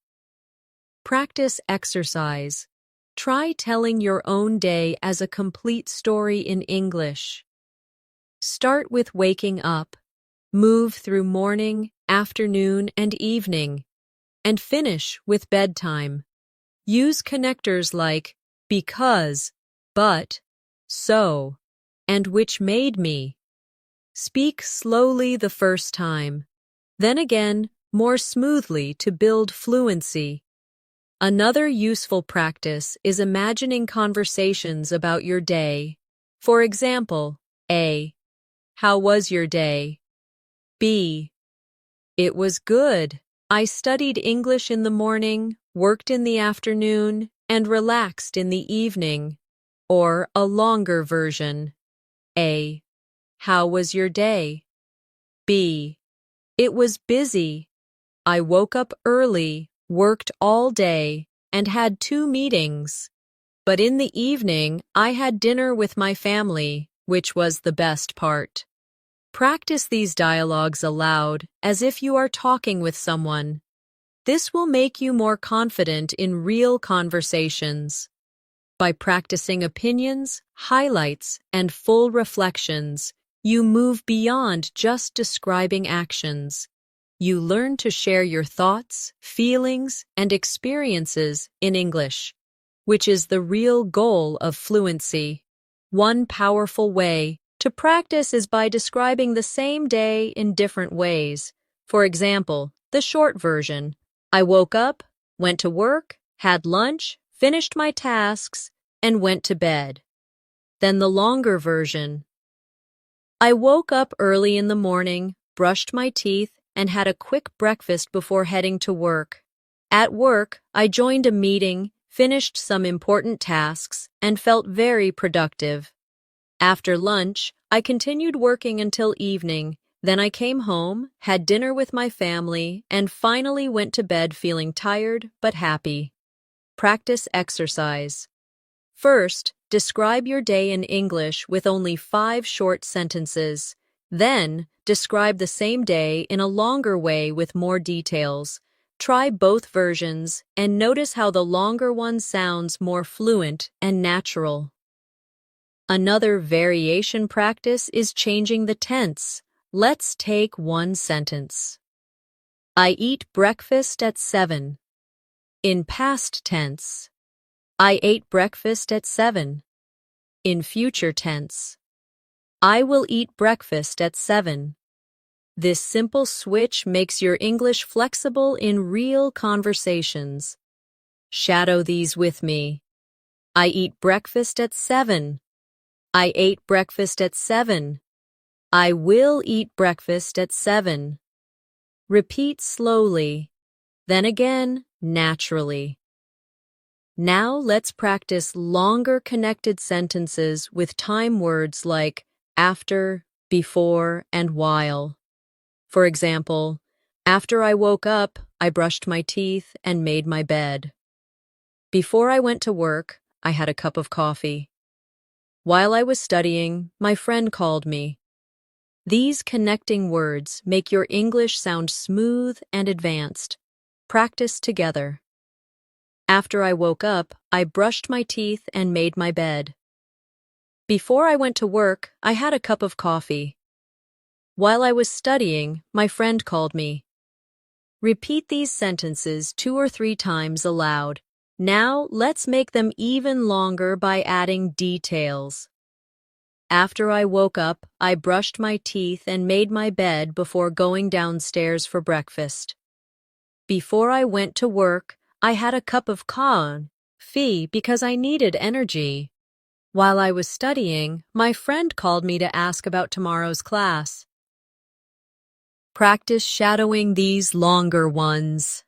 Practice exercise. Try telling your own day as a complete story in English. Start with waking up, move through morning, afternoon, and evening, and finish with bedtime. Use connectors like because, but, so, and which made me. Speak slowly the first time, then again more smoothly to build fluency. Another useful practice is imagining conversations about your day. For example, A. How was your day? B. It was good. I studied English in the morning, worked in the afternoon, and relaxed in the evening. Or a longer version. A. How was your day? B. It was busy. I woke up early, worked all day, and had 2 meetings. But in the evening, I had dinner with my family, which was the best part. Practice these dialogues aloud as if you are talking with someone. This will make you more confident in real conversations. By practicing opinions, highlights, and full reflections, you move beyond just describing actions. You learn to share your thoughts, feelings, and experiences in English, which is the real goal of fluency. One powerful way to practice is by describing the same day in different ways. For example, the short version. I woke up, went to work, had lunch, finished my tasks, and went to bed. Then the longer version. I woke up early in the morning, brushed my teeth, and had a quick breakfast before heading to work. At work, I joined a meeting, finished some important tasks, and felt very productive. After lunch, I continued working until evening. Then I came home, had dinner with my family, and finally went to bed feeling tired but happy. Practice exercise. First, describe your day in English with only 5 short sentences. Then, describe the same day in a longer way with more details. Try both versions and notice how the longer one sounds more fluent and natural. Another variation practice is changing the tense. Let's take one sentence. I eat breakfast at 7. In past tense. I ate breakfast at 7. In future tense. I will eat breakfast at 7. This simple switch makes your English flexible in real conversations. Shadow these with me. I eat breakfast at 7. I ate breakfast at 7. I will eat breakfast at 7. Repeat slowly, then again naturally. Now let's practice longer connected sentences with time words like after, before, and while. For example, after I woke up, I brushed my teeth and made my bed. Before I went to work, I had a cup of coffee. While I was studying, my friend called me. These connecting words make your English sound smooth and advanced. Practice together. After I woke up, I brushed my teeth and made my bed. Before I went to work, I had a cup of coffee. While I was studying, my friend called me. Repeat these sentences 2 or 3 times aloud. Now, let's make them even longer by adding details. After I woke up, I brushed my teeth and made my bed before going downstairs for breakfast. Before I went to work, I had a cup of coffee because I needed energy. While I was studying, my friend called me to ask about tomorrow's class. Practice shadowing these longer ones.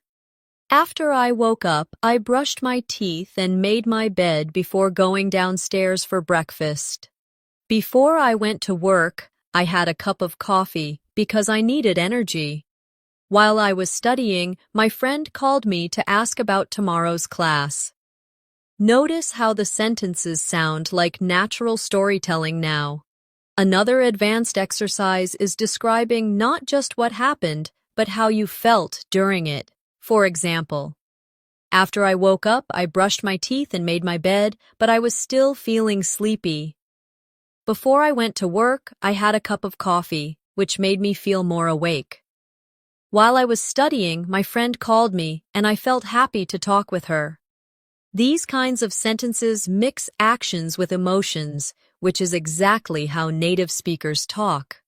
After I woke up, I brushed my teeth and made my bed before going downstairs for breakfast. Before I went to work, I had a cup of coffee because I needed energy. While I was studying, my friend called me to ask about tomorrow's class. Notice how the sentences sound like natural storytelling now. Another advanced exercise is describing not just what happened, but how you felt during it. For example, after I woke up, I brushed my teeth and made my bed, but I was still feeling sleepy. Before I went to work, I had a cup of coffee, which made me feel more awake. While I was studying, my friend called me, and I felt happy to talk with her. These kinds of sentences mix actions with emotions, which is exactly how native speakers talk.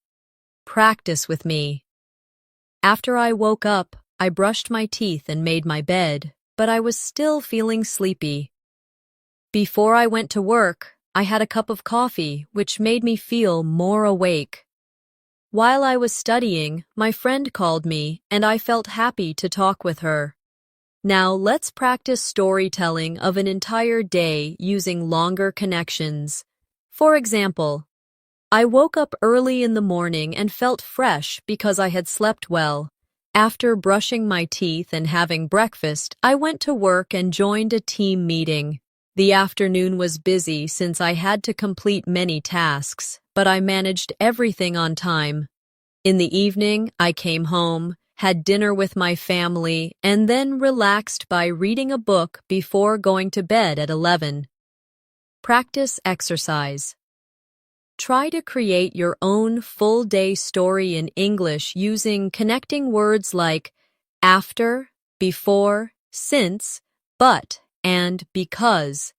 Practice with me. After I woke up, I brushed my teeth and made my bed, but I was still feeling sleepy. Before I went to work, I had a cup of coffee, which made me feel more awake. While I was studying, my friend called me, and I felt happy to talk with her. Now let's practice storytelling of an entire day using longer connections. For example, I woke up early in the morning and felt fresh because I had slept well. After brushing my teeth and having breakfast, I went to work and joined a team meeting. The afternoon was busy since I had to complete many tasks, but I managed everything on time. In the evening, I came home, had dinner with my family, and then relaxed by reading a book before going to bed at 11. Practice exercise. Try to create your own full-day story in English using connecting words like after, before, since, but, and because.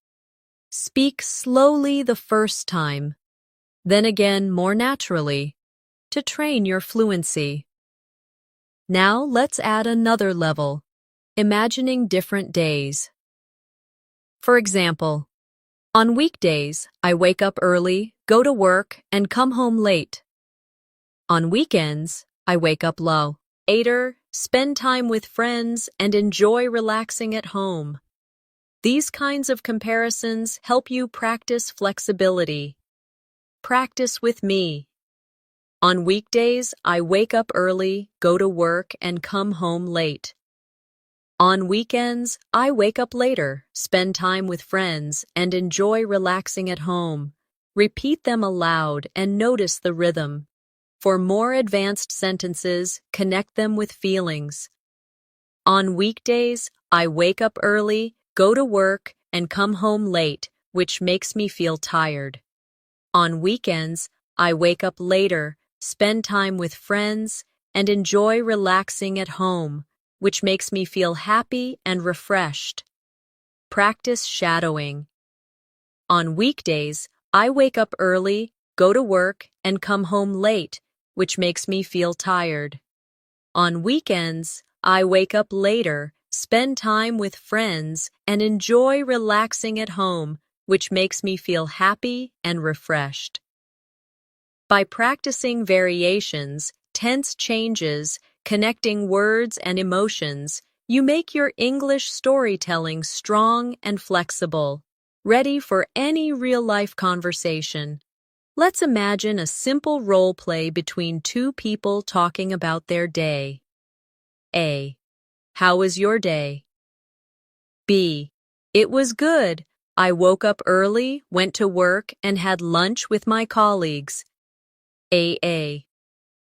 Speak slowly the first time, then again more naturally, to train your fluency. Now let's add another level, imagining different days. For example, on weekdays, I wake up early, go to work, and come home late. On weekends, I wake up later, spend time with friends, and enjoy relaxing at home. These kinds of comparisons help you practice flexibility. Practice with me. On weekdays, I wake up early, go to work, and come home late. On weekends, I wake up later, spend time with friends, and enjoy relaxing at home. Repeat them aloud and notice the rhythm. For more advanced sentences, connect them with feelings. On weekdays, I wake up early, go to work, and come home late, which makes me feel tired. On weekends, I wake up later, spend time with friends, and enjoy relaxing at home, which makes me feel happy and refreshed. Practice shadowing. On weekdays, I wake up early, go to work, and come home late, which makes me feel tired. On weekends, I wake up later, spend time with friends, and enjoy relaxing at home, which makes me feel happy and refreshed. By practicing variations, tense changes, connecting words and emotions, you make your English storytelling strong and flexible, ready for any real-life conversation. Let's imagine a simple role play between two people talking about their day. A. How was your day? B. It was good. I woke up early, went to work, and had lunch with my colleagues. A.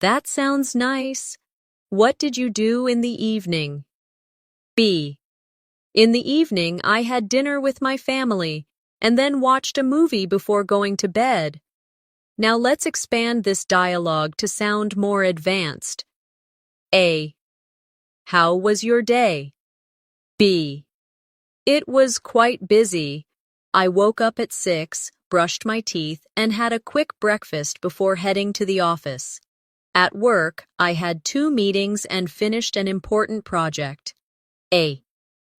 That sounds nice. What did you do in the evening? B. In the evening, I had dinner with my family and then watched a movie before going to bed. Now let's expand this dialogue to sound more advanced. A. How was your day? B. It was quite busy. I woke up at 6, brushed my teeth, and had a quick breakfast before heading to the office. At work, I had 2 meetings and finished an important project. A.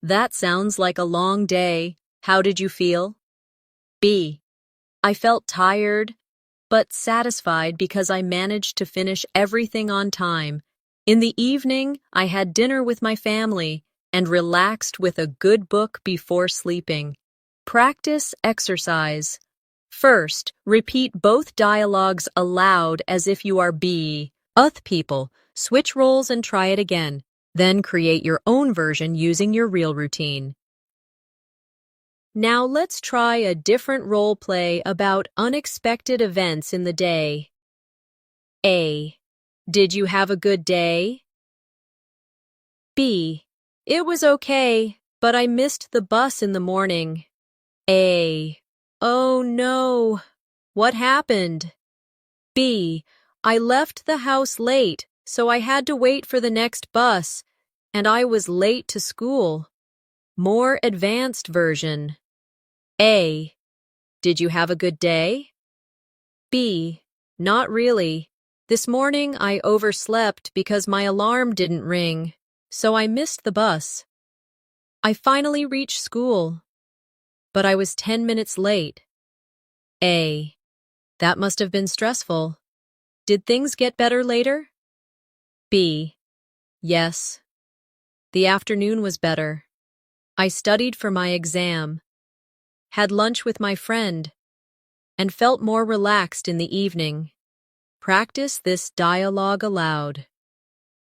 That sounds like a long day. How did you feel? B. I felt tired, but satisfied because I managed to finish everything on time. In the evening, I had dinner with my family and relaxed with a good book before sleeping. Practice exercise. First, repeat both dialogues aloud as if you are B. Oth people. Switch roles and try it again. Then create your own version using your real routine. Now let's try a different role play about unexpected events in the day. A. Did you have a good day? B. It was okay, but I missed the bus in the morning. A. Oh no. What happened? B. I left the house late, so I had to wait for the next bus, and I was late to school. More advanced version. A. Did you have a good day? B. Not really. This morning I overslept because my alarm didn't ring, so I missed the bus. I finally reached school, but I was 10 minutes late. A. That must have been stressful. Did things get better later? B. Yes. The afternoon was better. I studied for my exam, had lunch with my friend, and felt more relaxed in the evening. Practice this dialogue aloud.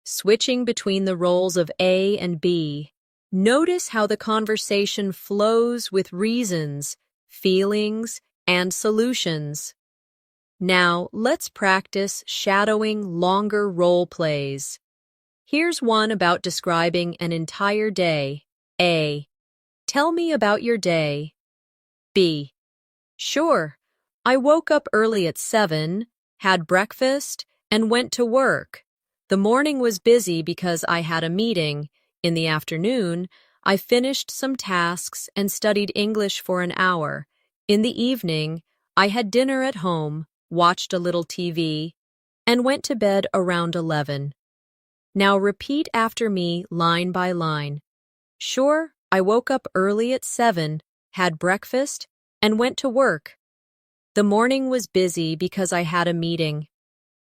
Switching between the roles of A and B, notice how the conversation flows with reasons, feelings, and solutions. Now, let's practice shadowing longer role plays. Here's one about describing an entire day. A. Tell me about your day. B. Sure. I woke up early at 7, had breakfast, and went to work. The morning was busy because I had a meeting. In the afternoon, I finished some tasks and studied English for an hour. In the evening, I had dinner at home, watched a little TV, and went to bed around 11. Now repeat after me line by line. Sure, I woke up early at 7, had breakfast, and went to work. The morning was busy because I had a meeting.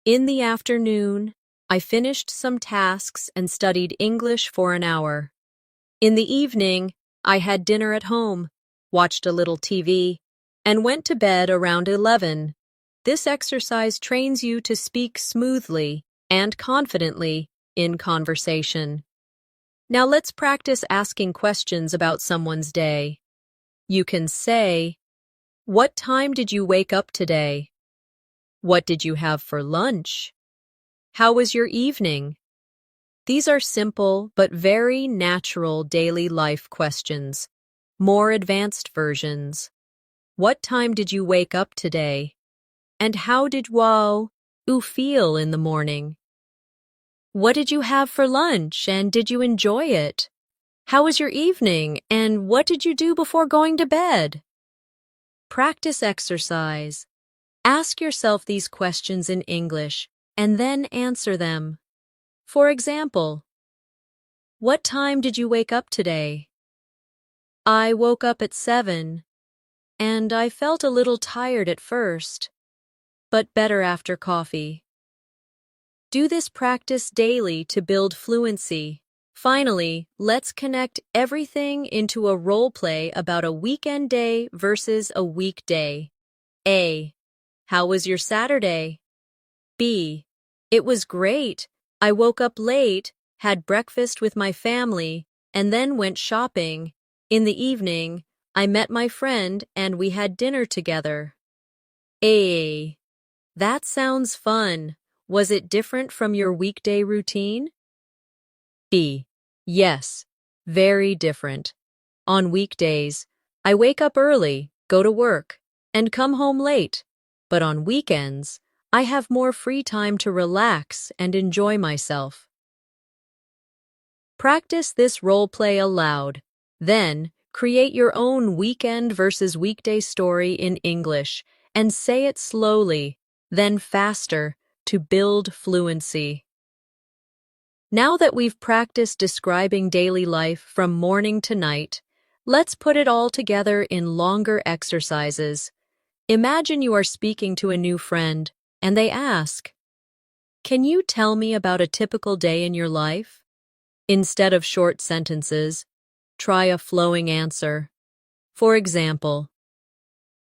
In the afternoon, I finished some tasks and studied English for an hour. In the evening, I had dinner at home, watched a little TV, and went to bed around 11. This exercise trains you to speak smoothly and confidently in conversation. Now let's practice asking questions about someone's day. You can say, what time did you wake up today? What did you have for lunch? How was your evening? These are simple but very natural daily life questions. More advanced versions. What time did you wake up today? And how did you feel in the morning? What did you have for lunch and did you enjoy it? How was your evening and what did you do before going to bed? Practice exercise. Ask yourself these questions in English and then answer them. For example, what time did you wake up today? I woke up at 7, and I felt a little tired at first, but better after coffee. Do this practice daily to build fluency. Finally, let's connect everything into a role play about a weekend day versus a weekday. A. How was your Saturday? B. It was great. I woke up late, had breakfast with my family, and then went shopping. In the evening, I met my friend and we had dinner together. A. That sounds fun. Was it different from your weekday routine? B. Yes, very different. On weekdays, I wake up early, go to work, and come home late. But on weekends, I have more free time to relax and enjoy myself. Practice this role play aloud. Then, create your own weekend versus weekday story in English and say it slowly, then faster, to build fluency. Now that we've practiced describing daily life from morning to night, let's put it all together in longer exercises. Imagine you are speaking to a new friend, and they ask, "Can you tell me about a typical day in your life?" Instead of short sentences, try a flowing answer. For example,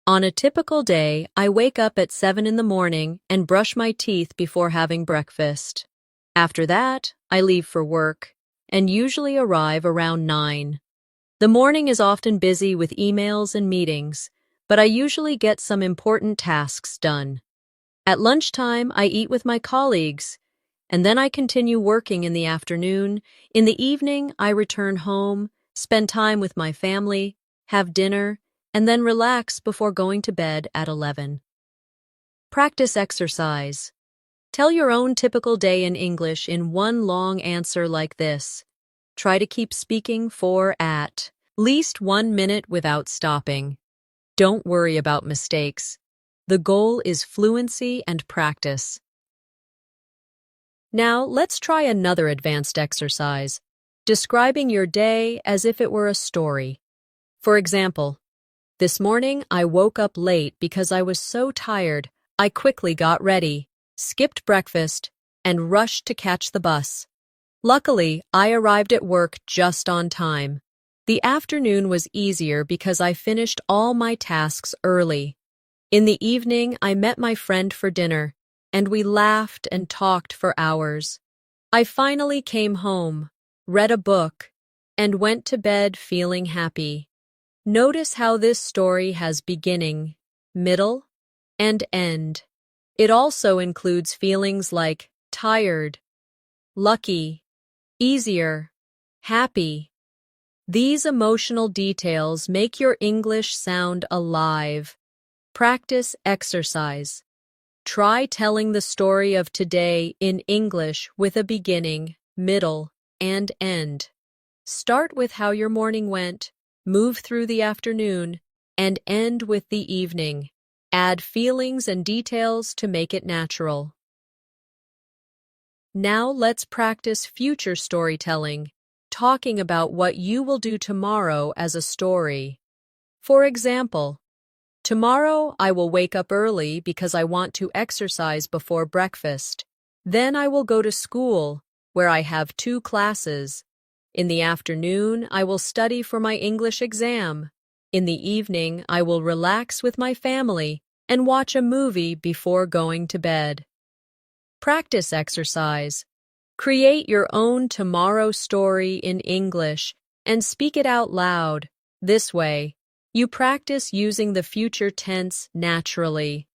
on a typical day, I wake up at 7 in the morning and brush my teeth before having breakfast. After that, I leave for work and usually arrive around 9. The morning is often busy with emails and meetings, but I usually get some important tasks done. At lunchtime, I eat with my colleagues, and then I continue working in the afternoon. In the evening, I return home, spend time with my family, have dinner, and then relax before going to bed at 11. Practice exercise. Tell your own typical day in English in one long answer like this. Try to keep speaking for at least 1 minute without stopping. Don't worry about mistakes. The goal is fluency and practice. Now, let's try another advanced exercise, describing your day as if it were a story. For example, this morning I woke up late because I was so tired. I quickly got ready, skipped breakfast, and rushed to catch the bus. Luckily, I arrived at work just on time. The afternoon was easier because I finished all my tasks early. In the evening, I met my friend for dinner, and we laughed and talked for hours. I finally came home, read a book, and went to bed feeling happy. Notice how this story has beginning, middle, and end. It also includes feelings like tired, lucky, easier, happy. These emotional details make your English sound alive. Practice exercise. Try telling the story of today in English with a beginning, middle, and end. Start with how your morning went, move through the afternoon, and end with the evening. Add feelings and details to make it natural. Now let's practice future storytelling, talking about what you will do tomorrow as a story. For example, tomorrow I will wake up early because I want to exercise before breakfast. Then I will go to school, where I have 2 classes. In the afternoon, I will study for my English exam. In the evening, I will relax with my family and watch a movie before going to bed. Practice exercise. Create your own tomorrow story in English and speak it out loud. This way, you practice using the future tense naturally.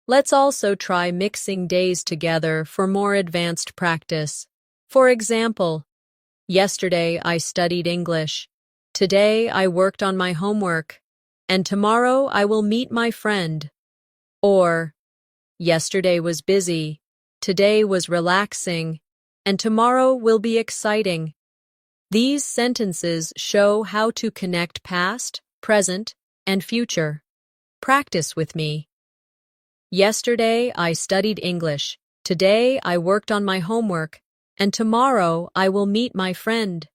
Let's also try mixing days together for more advanced practice. For example, yesterday I studied English. Today I worked on my homework. And tomorrow I will meet my friend. Or, yesterday was busy. Today was relaxing. And tomorrow will be exciting. These sentences show how to connect past, present, and future. Practice with me. Yesterday I studied English. Today I worked on my homework. And tomorrow I will meet my friend.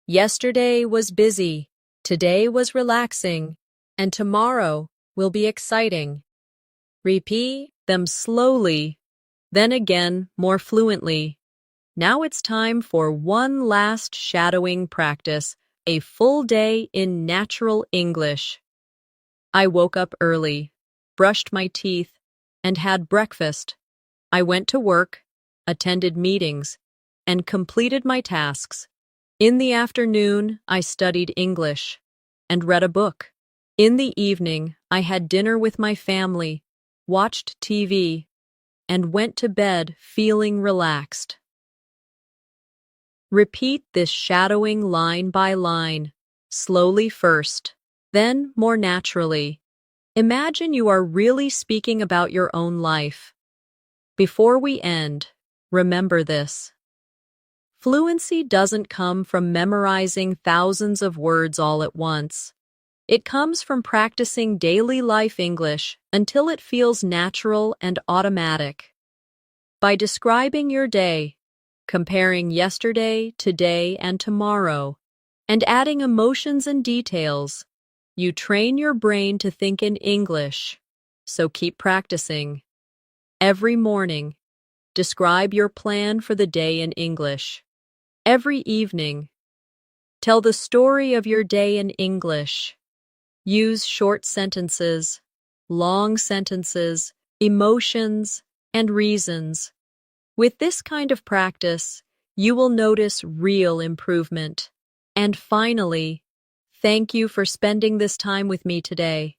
Yesterday was busy. Today was relaxing. And tomorrow will be exciting. Repeat them slowly, then again more fluently. Now it's time for one last shadowing practice, a full day in natural English. I woke up early, brushed my teeth, and had breakfast. I went to work, attended meetings, and completed my tasks. In the afternoon, I studied English and read a book. In the evening, I had dinner with my family, watched TV, and went to bed feeling relaxed. Repeat this shadowing line by line, slowly first, then more naturally. Imagine you are really speaking about your own life. Before we end, remember this. Fluency doesn't come from memorizing thousands of words all at once. It comes from practicing daily life English until it feels natural and automatic. By describing your day, comparing yesterday, today, and tomorrow, and adding emotions and details. You train your brain to think in English, so keep practicing. Every morning, describe your plan for the day in English. Every evening, tell the story of your day in English. Use short sentences, long sentences, emotions, and reasons. With this kind of practice, you will notice real improvement. And finally, thank you for spending this time with me today.